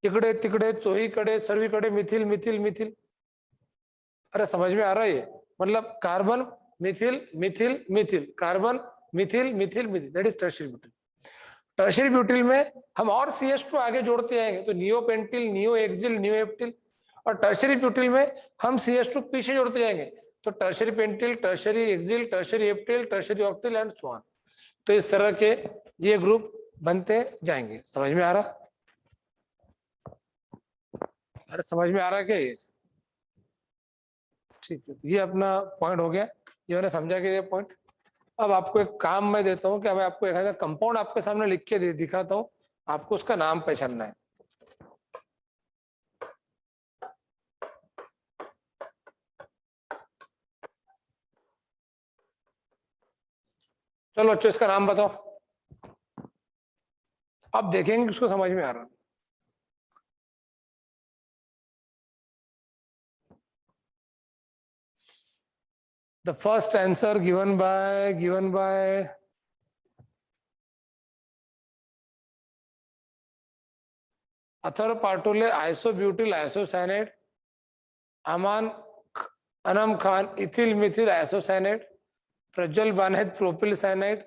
इकडे तिकडे चोहीकडे सर्वीकडे मिथिल मिथिल मिथिल। अरे समझ में आ रहा है ये? मतलब carbon methyl methyl methyl, carbon methyl methyl methyl, that is tertiary butyl. Tertiary butyl में हम और CH2 आगे जोड़ते जाएंगे तो neopentyl, neo hexyl, neo heptyl. और टर्शियरी ब्यूटिल में हम CH2 पीछे जोड़ते जाएंगे तो tertiary pentyl, tertiary hexyl, tertiary heptyl, tertiary octyl and so on. तो इस तरह के ये ग्रुप बनते जाएंगे। समझ में आ रहा? अरे समझ में आ रहा है क्या ये? ठीक है, ये अपना पॉइंट हो गया। ये मैंने समझा कि ये पॉइंट। अब आपको एक काम मैं देता हूं कि मैं आपको एक ऐसा कंपाउंड आपके सामने लिख के दिखाता हूं, आपको उसका नाम पहचानना है। चलो अच्छा, इसका नाम बताओ। अब देखेंगे उसको समझ में आ रहा है। The first answer given by Athar Patole isobutyl isocyanate, Aman Anam Khan ethyl methyl isocyanate, Prajwal Banet propyl cyanide,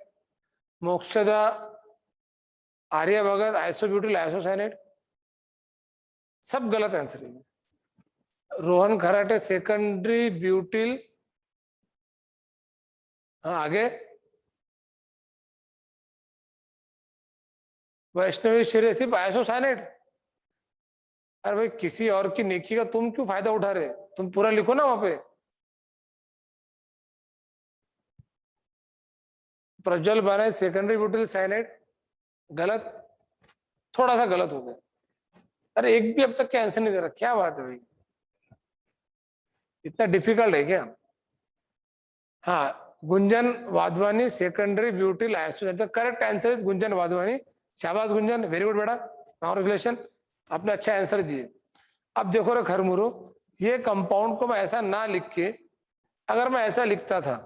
Mokshada Arya Bhagat isobutyl isocyanate. सब गलत आंसर है। रोहन खराटे सेकेंडरी ब्यूटिल, हाँ आगे। वैष्णवी श्रेय सिर्फ आइसोसाइनेट। अरे भाई किसी और की नेकी का तुम क्यों फायदा उठा रहे? तुम पूरा लिखो ना वहां पे। प्रज्वल बाने सेकेंडरी ब्यूटिल साइनेट गलत, थोड़ा सा गलत हो गया। अरे एक भी अब तक क्या आंसर नहीं दे रहा, क्या बात है भाई? इतना डिफिकल्ट है क्या? हाँ, Gunjan Wadhwani secondary butyl isocyanate. Correct answer is Gunjan Wadhwani. शाबाश गुंजन, वेरी गुड बेटा, कांग्रेचुलेशन, आपने अच्छा आंसर दिए। अब देखो रे खरमुरो, ये कंपाउंड को मैं ऐसा ना लिख के अगर मैं ऐसा लिखता था,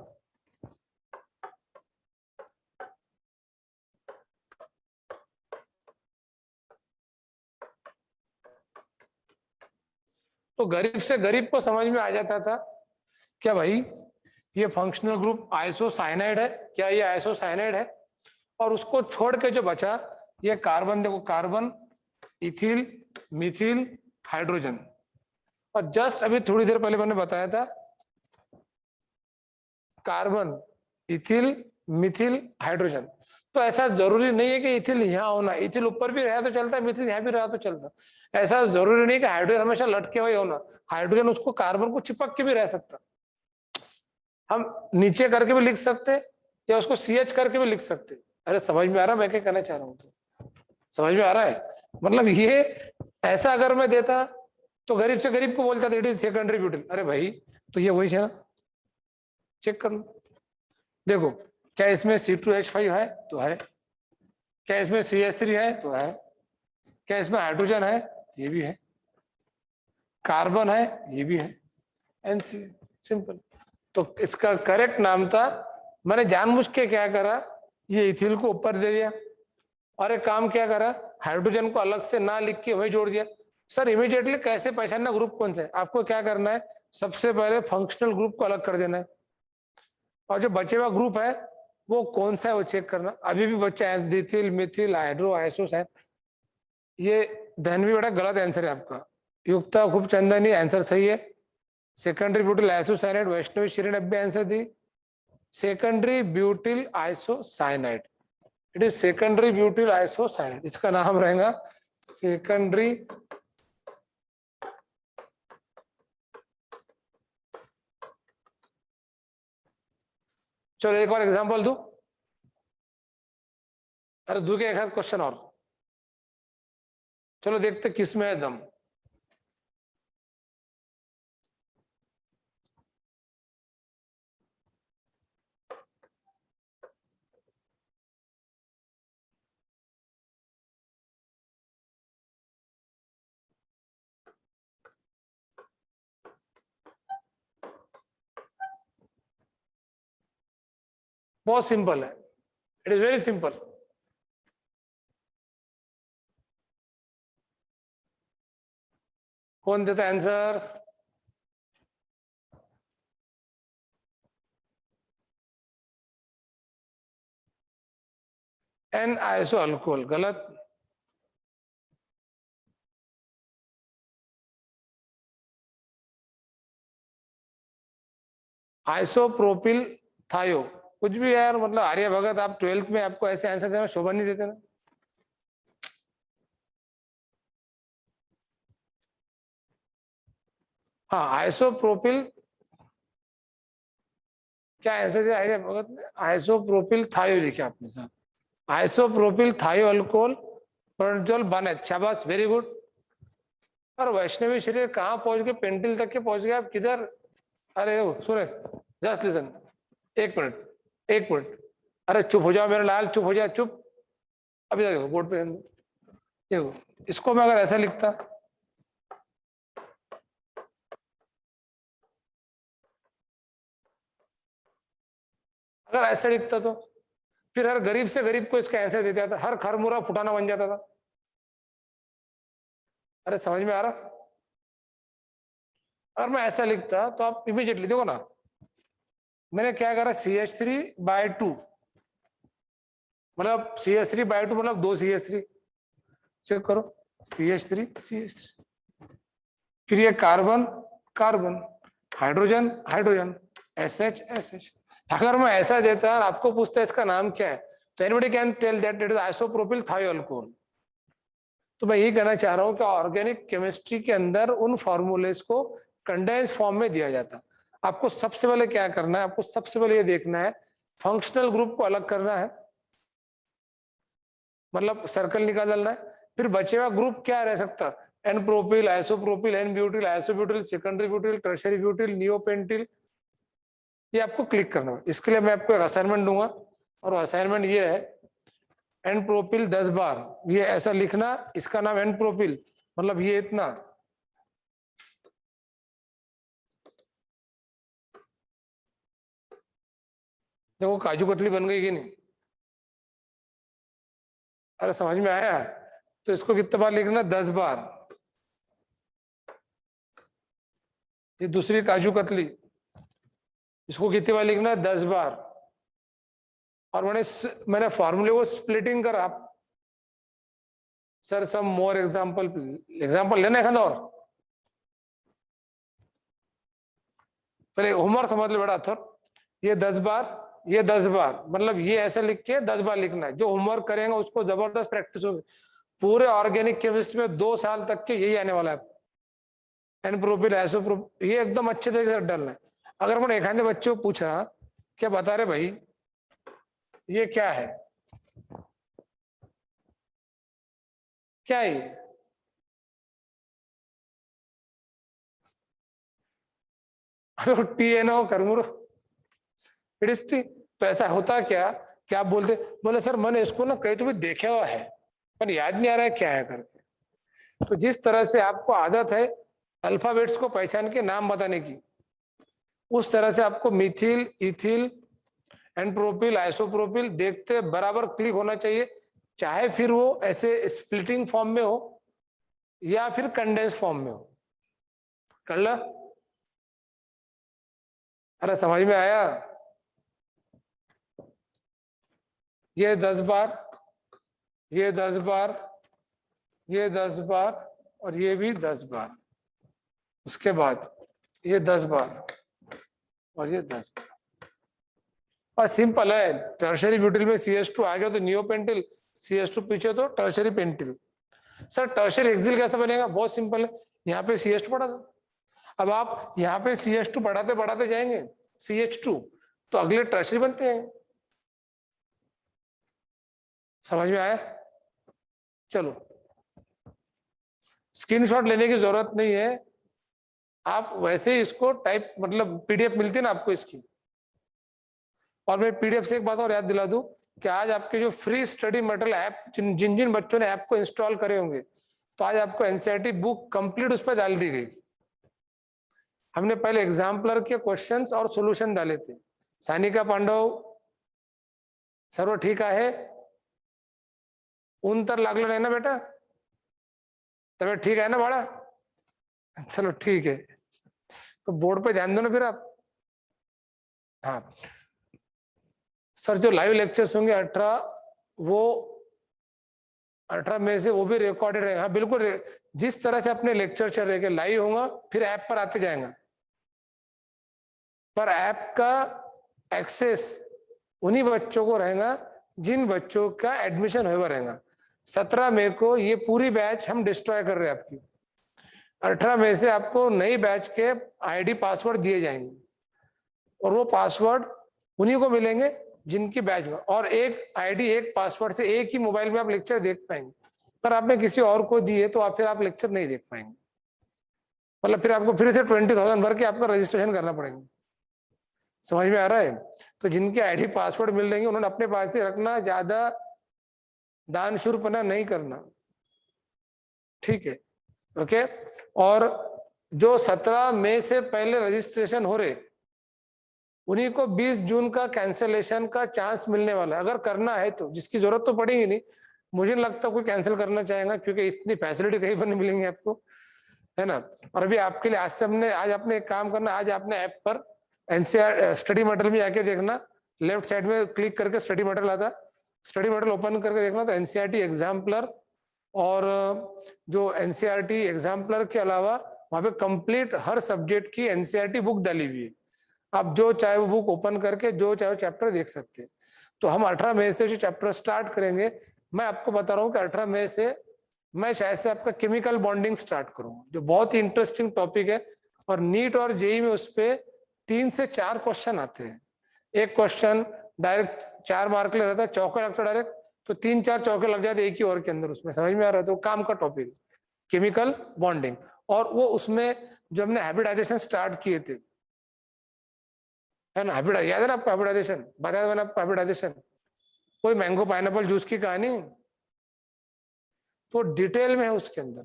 तो गरीब से गरीब को समझ में आ जाता था क्या भाई ये फंक्शनल ग्रुप आइसोसाइनाइड है, क्या ये आइसोसाइनाइड है। और उसको छोड़ के जो बचा ये कार्बन, देखो कार्बन इथिल मिथिल हाइड्रोजन। और जस्ट अभी थोड़ी देर पहले मैंने बताया था कार्बन इथिल मिथिल हाइड्रोजन। तो ऐसा जरूरी नहीं है कि इथिल यहाँ होना, इथिल ऊपर भी रहा तो चलता है, मिथिल यहाँ भी रहा तो चलता। ऐसा जरूरी नहीं कि हाइड्रोजन हमेशा लटके हुए होना, हाइड्रोजन उसको कार्बन को चिपक के भी रह सकता। हम नीचे करके भी लिख सकते या उसको CH करके भी लिख सकते। अरे समझ में आ रहा मैं क्या कहना चाह रहा हूँ? तो समझ में आ रहा है? मतलब ये ऐसा अगर मैं देता तो गरीब से गरीब को बोलता था इट इज सेकेंडरी ब्यूटिल। अरे भाई तो ये वही है ना, चेक कर लो। देखो क्या इसमें C2H5 है? तो है। क्या इसमें CH3 है? तो है। क्या इसमें हाइड्रोजन है? ये भी है। कार्बन है? ये भी है। NC, simple. तो इसका करेक्ट नाम था, मैंने जानबूझ के क्या करा, ये इथिल को ऊपर दे दिया और एक काम क्या करा, हाइड्रोजन को अलग से ना लिख के वही जोड़ दिया। सर इमीडिएटली कैसे पहचानना ग्रुप कौन सा है? आपको क्या करना है, सबसे पहले फंक्शनल ग्रुप को अलग कर देना है और जो बचे हुआ ग्रुप है वो कौन सा है वो चेक करना। अभी भी बच्चा है डिथिल, मिथिल, हाइड्रो, आइसो है। ये धनवी बड़ा गलत आंसर है आपका। युक्ता खूब चंदनी आंसर सही है। सेकेंडरी ब्यूटिल आइसोसाइनाइड वैष्णवी श्रीन अभी answer the, secondary butyl isocyanide. It is secondary butyl isocyanide, इसका नाम रहेगा सेकेंडरी। चलो एक और एग्जांपल दूं। अरे दू के एक आध क्वेश्चन और, चलो देखते किस में है दम। बहुत सिंपल है, इट इज वेरी सिंपल। कौन देता है आंसर? एन आइसो अल्कोहल, गलत। आइसोप्रोपिल थायो, कुछ भी यार, मतलब आर्य भगत आप 12th में आपको ऐसे आंसर देना शोभा नहीं देते ना। हाँ आइसोप्रोपिल, क्या आंसर दिया आर्य भगत ने? आइसोप्रोपिल थायो लिखे आपने। हाँ आइसोप्रोपिल थायो अल्कोहल प्रोजोल बनत, शाबाश वेरी गुड। और वैष्णवी शरीर कहाँ पहुंच गए, पेंटिल तक के पहुंच गए आप, किधर? अरे सुने, जस्ट लिसन, एक मिनट, एक मिनट। अरे चुप हो जाओ मेरा लाल, चुप हो जाओ, चुप। अभी देखो बोर्ड पे देखो, इसको मैं अगर ऐसा लिखता, अगर ऐसा लिखता तो फिर हर गरीब से गरीब को इसका आंसर दे दिया था, हर खरमुरा फुटाना बन जाता था। अरे समझ में आ रहा? अगर मैं ऐसा लिखता तो आप इमीडिएटली देखो ना, मैंने क्या करा, CH3/2, मतलब CH3/2 मतलब 2 CH3, चेक करो, CH3 CH3, फिर ये carbon carbon, hydrogen hydrogen, SH SH। अगर मैं ऐसा देता और आपको पूछता इसका नाम क्या है, तो anybody can tell that it is isopropyl thioalcohol. तो मैं यही कहना चाह रहा हूं कि ऑर्गेनिक केमिस्ट्री के अंदर उन फॉर्मूलेस को कंडेंस फॉर्म में दिया जाता। आपको सबसे पहले क्या करना है, आपको सबसे पहले ये देखना है फंक्शनल ग्रुप को अलग करना है, मतलब सर्कल निकालना है। फिर बचे हुआ ग्रुप क्या रह सकता, n propyl, isopropyl, n butyl, isobutyl, secondary butyl, tertiary butyl, neopentyl, ये आपको क्लिक करना है। इसके लिए मैं आपको एक असाइनमेंट दूंगा और असाइनमेंट ये है, एन प्रोपिल 10 बार, ये ऐसा लिखना, इसका नाम एन प्रोपिल, मतलब ये इतना। देखो काजू कतली बन गई कि नहीं? अरे समझ में आया? तो इसको कितने बार लिखना? 10 बार। ये दूसरी काजू कतली, इसको कितनी बार लिखना है? 10 बार। और मैंने फॉर्मूले को स्प्लिटिंग करा। सर सम मोर एग्जांपल, एग्जांपल लेना है और पहले होमवर्क समझ लो बेटा। थर ये 10 बार, ये 10 बार, मतलब ये ऐसे लिख के 10 बार लिखना है। जो होमवर्क करेंगे उसको जबरदस्त प्रैक्टिस होगी। पूरे ऑर्गेनिक केमिस्ट्री में 2 साल तक के यही आने वाला है। एन प्रोपिल आइसोप्रोपिल ये एकदम अच्छे तरीके से डालना है। अगर मैंने एक आधे बच्चे को पूछा क्या बता रहे भाई ये क्या है, क्या है ये, TNO करमुरो फिडिस्टी। तो ऐसा होता क्या आप बोलते, बोले सर मैंने इसको ना कहीं तो भी देखा हुआ है पर याद नहीं आ रहा है क्या है करके। तो जिस तरह से आपको आदत है अल्फाबेट्स को पहचान के नाम बताने की, उस तरह से आपको मिथिल, इथिल, एंट्रोपिल, आइसोप्रोपिल देखते बराबर क्लिक होना चाहिए, चाहे फिर वो ऐसे स्प्लिटिंग फॉर्म में हो या फिर कंडेंस फॉर्म में हो। कर ला, अरे समझ में आया? ये 10 बार, ये 10 बार, ये 10 बार और ये भी 10 बार, उसके बाद ये 10 बार और ये 10 बार। और सिंपल है, टर्शरी ब्यूटिल में CH2 आ गया तो नियोपेंटिल, CH2 पीछे तो tertiary pentyl. Sir tertiary hexyl कैसे बनेगा? बहुत सिंपल है, यहाँ पे CH2 पढ़ा था, अब आप यहाँ पे CH2 बढ़ाते बढ़ाते जाएंगे CH2 तो अगले टर्शरी बनते हैं। समझ में आया? चलो स्क्रीनशॉट लेने की जरूरत नहीं है, आप वैसे ही इसको टाइप, मतलब PDF मिलती है ना आपको इसकी। और मैं PDF से एक बात और याद दिला दूं कि आज आपके जो फ्री स्टडी मटेरियल ऐप, जिन जिन बच्चों ने ऐप को इंस्टॉल करे होंगे, तो आज आपको NCERT बुक कंप्लीट उस पर डाल दी गई। हमने पहले एग्जाम्पलर के क्वेश्चंस और सॉल्यूशन डाले थे। सानिका पांडव सर्व ठीक आहे, ऊन तर लागलं नाही ना बेटा, तबीयत ठीक है ना बड़ा? चलो ठीक है, तो बोर्ड पे ध्यान दो ना फिर आप। हाँ सर, जो लाइव लेक्चर्स होंगे 18, वो 18 में से वो भी रिकॉर्डेड रहेगा। हाँ बिल्कुल, जिस तरह से अपने लेक्चर चल रहे लाइव होगा, फिर ऐप पर आते जाएगा, पर ऐप का एक्सेस उन्हीं बच्चों को रहेगा जिन बच्चों का एडमिशन हुआ रहेगा। 17 मई को ये पूरी बैच हम डिस्ट्रॉय कर रहे हैं आपकी। 18 मई से आपको नई बैच के ID पासवर्ड दिए जाएंगे और वो पासवर्ड उन्हीं को मिलेंगे जिनकी बैच में, और एक ID एक पासवर्ड से एक ही मोबाइल में आप लेक्चर देख पाएंगे। पर आपने किसी और को दिए तो आप फिर आप लेक्चर नहीं देख पाएंगे, मतलब फिर आपको फिर से 20,000 भर के आपका रजिस्ट्रेशन करना पड़ेगा। समझ में आ रहा है? तो जिनके ID पासवर्ड मिल रहे हैं उन्होंने अपने पास ही रखना, ज्यादा दान शुरपना नहीं करना, ठीक है? ओके। और जो 17 मई से पहले रजिस्ट्रेशन हो रहे उन्हीं को 20 जून का कैंसिलेशन का चांस मिलने वाला है, अगर करना है तो। जिसकी जरूरत तो पड़ेगी नहीं, मुझे नहीं लगता कोई कैंसिल करना चाहेगा, क्योंकि इतनी फैसिलिटी कहीं पर नहीं मिलेंगी आपको, है ना? और अभी आपके लिए आज आपने एक काम करना, आज आपने ऐप पर NCERT स्टडी मटेरियल में आके देखना, लेफ्ट साइड में क्लिक करके स्टडी मटेरियल आता, स्टडी मटेरियल ओपन करके देखना तो NCERT एग्जाम्पलर, और जो NCERT एग्जाम्पलर के अलावा वहां पे कंप्लीट हर सब्जेक्ट की NCERT बुक डाली हुई है। आप जो चाहे वो बुक ओपन करके जो चाहे वो चैप्टर देख सकते हैं। तो हम 18 मई से जो चैप्टर स्टार्ट करेंगे, मैं आपको बता रहा हूँ कि 18 मई से मैं शायद से आपका केमिकल बॉन्डिंग स्टार्ट करूंगा, जो बहुत ही इंटरेस्टिंग टॉपिक है। और नीट और JEE में उस पर 3 से 4 क्वेश्चन आते हैं। एक क्वेश्चन डायरेक्ट 4 मार्क ले रहता है, चौके लगता है डायरेक्ट, तो 3-4 चौके लग जाते एक ही और के अंदर। उसमें समझ में आ रहा है? तो काम का टॉपिक केमिकल बॉन्डिंग। और वो उसमें जो हमने हाइब्रिडाइजेशन स्टार्ट किए थे, है ना, हाइब्रिड याद है ना आपको? हाइब्रिडाइजेशन बताया मैंने आपको, हाइब्रिडाइजेशन कोई मैंगो पाइनएप्पल जूस की कहानी, तो डिटेल में है उसके अंदर।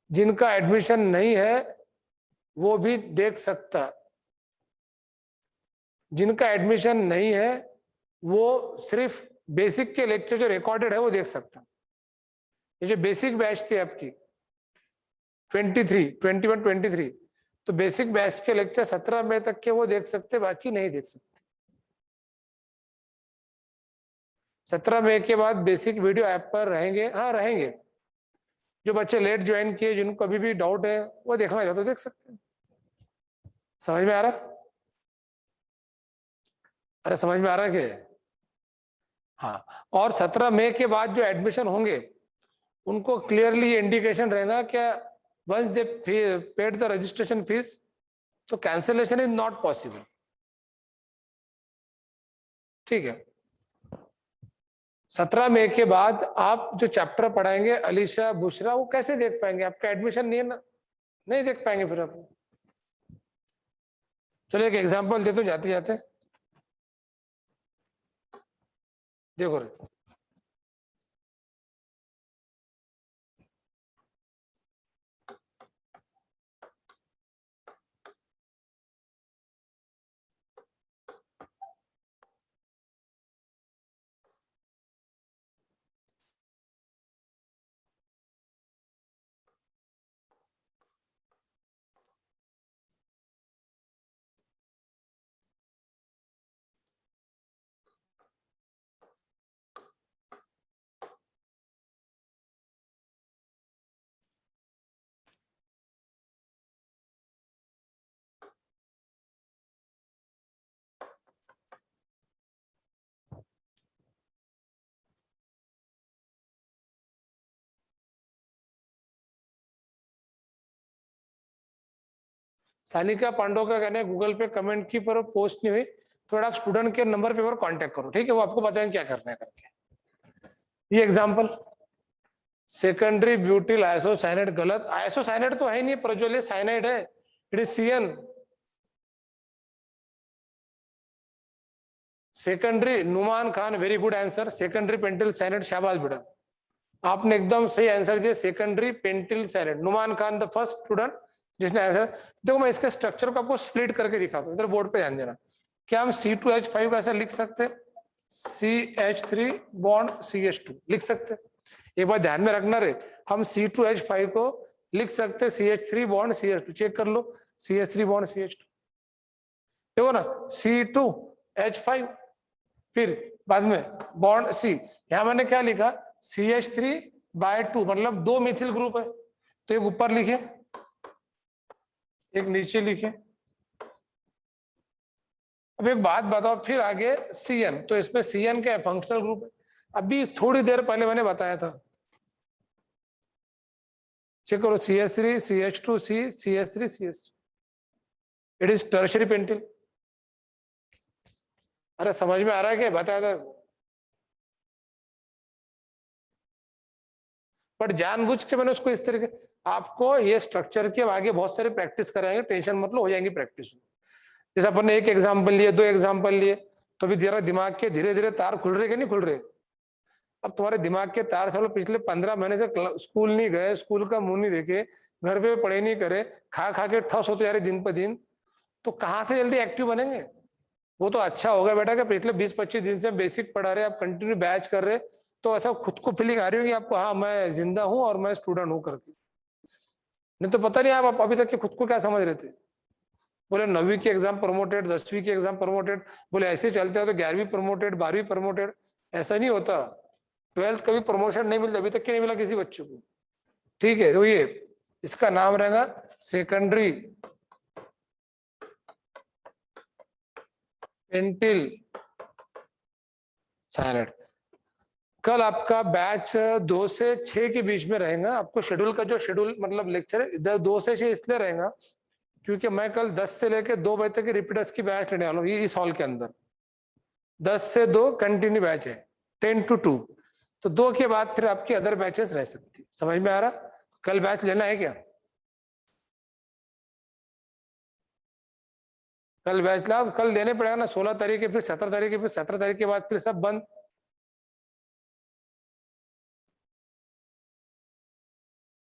जिनका एडमिशन नहीं है वो भी देख सकता, जिनका एडमिशन नहीं है वो सिर्फ बेसिक के लेक्चर जो रिकॉर्डेड है वो देख सकता। ये जो बेसिक बैच थी आपकी 21-23, तो बेसिक बैच के लेक्चर 17 मई तक के वो देख सकते, बाकी नहीं देख सकते। 17 मई के बाद बेसिक वीडियो ऐप पर रहेंगे, हाँ रहेंगे। जो बच्चे लेट ज्वाइन किए, जिनको अभी भी डाउट है, वो देखना चाहते तो देख सकते हैं। समझ में आ रहा? अरे समझ में आ रहा है क्या? हाँ, और 17 मई के बाद जो एडमिशन होंगे उनको क्लियरली इंडिकेशन रहेगा क्या, once they paid the registration fees तो कैंसिलेशन इज नॉट पॉसिबल। ठीक है, 17 मई के बाद आप जो चैप्टर पढ़ाएंगे अलीशा बुशरा वो कैसे देख पाएंगे, आपका एडमिशन नहीं है ना, नहीं देख पाएंगे फिर आप। चलो एक एग्जांपल दे दो जाते जाते, देखो रे। सानिका पांडव का कहना है गूगल पे कमेंट की पर पोस्ट नहीं हुई, थोड़ा आप स्टूडेंट के नंबर पे कांटेक्ट करो, ठीक है, वो आपको बताएंगे क्या करना है करके। ये एग्जांपल, सेकेंडरी ब्यूटिल आइसोसाइनेट, गलत, आइसोसाइनेट तो है ही नहीं, प्रज्वल्य साइनाइड है, it is CN. Secondary Numan Khan, very good answer, secondary pentyl cyanate, शाबाश बेटा, आपने एकदम सही आंसर दिया, secondary pentyl cyanate, Numan Khan the first student जिसने आंसर। देखो मैं इसके स्ट्रक्चर को आपको स्प्लिट करके दिखाता हूँ, इधर बोर्ड पे ध्यान देना। क्या हम C2H5 का ऐसा लिख सकते हैं, CH3 बॉन्ड CH2 लिख सकते हैं? एक बार ध्यान में रखना रे, हम C2H5 को लिख सकते हैं CH3 बॉन्ड CH2, चेक कर लो, CH3 बॉन्ड CH2, देखो ना, C2H5, फिर बाद में बॉन्ड C, यहां मैंने क्या लिखा, CH3/2, मतलब 2 मिथिल ग्रुप है, तो एक ऊपर लिखे एक नीचे लिखे। अब एक बात बताओ, फिर आगे CN, तो इसमें CN क्या है, फंक्शनल ग्रुप है, अभी थोड़ी देर पहले मैंने बताया था, चेक करो, CH3 CH2 C CH3 CH3, it is tertiary pentyl. अरे समझ में आ रहा है क्या, बताया था, बट जानबूझ के मैंने उसको इस तरीके, आपको ये स्ट्रक्चर के आगे बहुत सारे प्रैक्टिस कराएंगे, टेंशन मतलब हो जाएंगी प्रैक्टिस। जैसे अपन ने एक एग्जांपल लिए, 2 एग्जांपल लिए, तो भी तेरा दिमाग के धीरे धीरे तार खुल रहे कि नहीं खुल रहे। अब तुम्हारे दिमाग के तार सब पिछले 15 महीने से स्कूल नहीं गए, स्कूल का मुंह नहीं देखे, घर पे पढ़े नहीं करे, खा खा के ठस होते जा रहे दिन पर दिन, तो कहाँ से जल्दी एक्टिव बनेंगे। वो तो अच्छा होगा बेटा कि पिछले 20-25 दिन से बेसिक पढ़ा रहे, आप कंटिन्यू बैच कर रहे, तो ऐसा खुद को फीलिंग आ रही होगी आपको, हाँ मैं जिंदा हूँ और मैं स्टूडेंट हूँ करके। नहीं तो पता नहीं आप अभी तक के खुद को क्या समझ रहे थे। बोले 9वीं की एग्जाम प्रमोटेड, 10वीं की एग्जाम प्रमोटेड, बोले ऐसे चलते हैं तो 11वीं प्रमोटेड, 12वीं प्रमोटेड, ऐसा नहीं होता। 12th कभी प्रमोशन नहीं मिलता, अभी तक के नहीं मिला किसी बच्चों को। ठीक है, तो ये इसका नाम रहेगा सेकेंडरी पेंटिल साइनेट। कल आपका बैच 2 से 6 के बीच में रहेगा, आपको शेड्यूल का जो शेड्यूल मतलब लेक्चर है इधर 2 से 6 इसलिए रहेगा क्योंकि मैं कल 10 से लेकर 2 बजे तक की रिपीटर्स की बैच लेने वाला हूँ, ये इस हॉल के अंदर 10 से 2 कंटिन्यू बैच है, 10 to 2, तो 2 के बाद फिर आपकी अदर बैचेस रह सकती है। समझ में आ रहा, कल बैच लेना है क्या, कल बैच ला, कल देने पड़ेगा ना, 16 तारीख के, फिर 17 तारीख के, फिर 17 तारीख के बाद फिर सब बंद।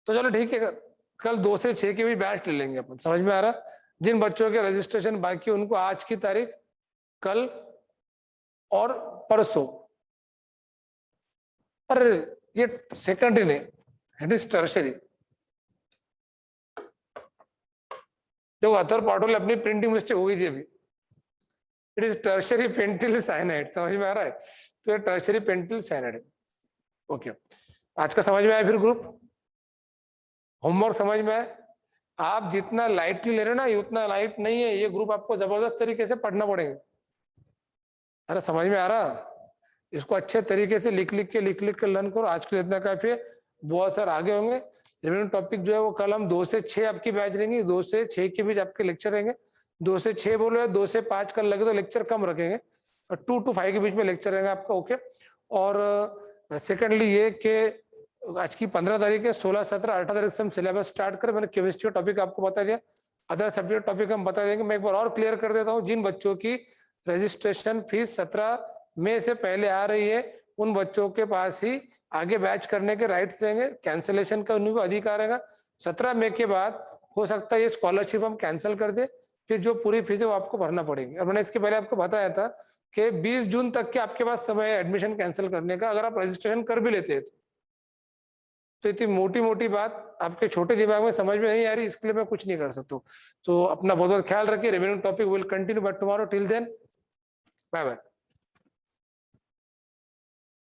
तो चलो ठीक है, कल 2 से 6 के भी बैच ले लेंगे अपन। समझ में आ रहा, जिन बच्चों के रजिस्ट्रेशन बाकी उनको आज की तारीख, कल और परसों, अरे ये सेकेंडरी नहीं, इट इज टर्शरी। देखो अथर पाटोल अपनी प्रिंटिंग मिस्टेक हो गई थी अभी, it is tertiary pentyl cyanide, समझ में आ रहा है, तो ये टर्शरी पेंटिल साइनाइड। ओके, आज का समझ में आया फिर ग्रुप, होमवर्क समझ में आया। आप जितना लाइटली ले रहे हो ना, ये उतना लाइट नहीं है, ये ग्रुप आपको जबरदस्त तरीके से पढ़ना पड़ेगा। अरे समझ में आ रहा, इसको अच्छे तरीके से लिख लिख के लर्न करो। आज के लिए इतना काफी है, बहुत सारे आगे होंगे। रिमेनिंग टॉपिक जो है वो कल हम 2 से 6 आपकी बैच रहेंगी, 2 से 6 के बीच आपके लेक्चर रहेंगे। 2 से 6 बोलो या 2 से 5 कल लगे तो लेक्चर कम रखेंगे, और 2 to 5 के बीच में लेक्चर रहेगा आपका। ओके। और सेकेंडली ये कि आज की 15 तारीख है, 16, 17, 18 तारीख से हम सिलेबस स्टार्ट करें। मैंने केमिस्ट्री टॉपिक आपको बता दिया, अदर सब्जेक्ट टॉपिक हम बता देंगे। मैं एक बार और क्लियर कर देता हूँ, जिन बच्चों की रजिस्ट्रेशन फीस 17 मई से पहले आ रही है, उन बच्चों के पास ही आगे बैच करने के राइट्स रहेंगे, कैंसिलेशन का उन्हीं को अधिकार रहेगा। 17 मई के बाद हो सकता है ये स्कॉलरशिप हम कैंसिल कर दे, फिर जो पूरी फीस है वो आपको भरना पड़ेगी। और मैंने इसके पहले आपको बताया था कि 20 जून तक के आपके पास समय है एडमिशन कैंसिल करने का, अगर आप रजिस्ट्रेशन कर भी लेते हैं तो इतनी मोटी मोटी बात आपके छोटे दिमाग में समझ में नहीं आ रही, इसके लिए मैं कुछ नहीं कर सकता। तो अपना बहुत बहुत ख्याल रखिए। Remaining topic will continue but tomorrow, till then bye bye.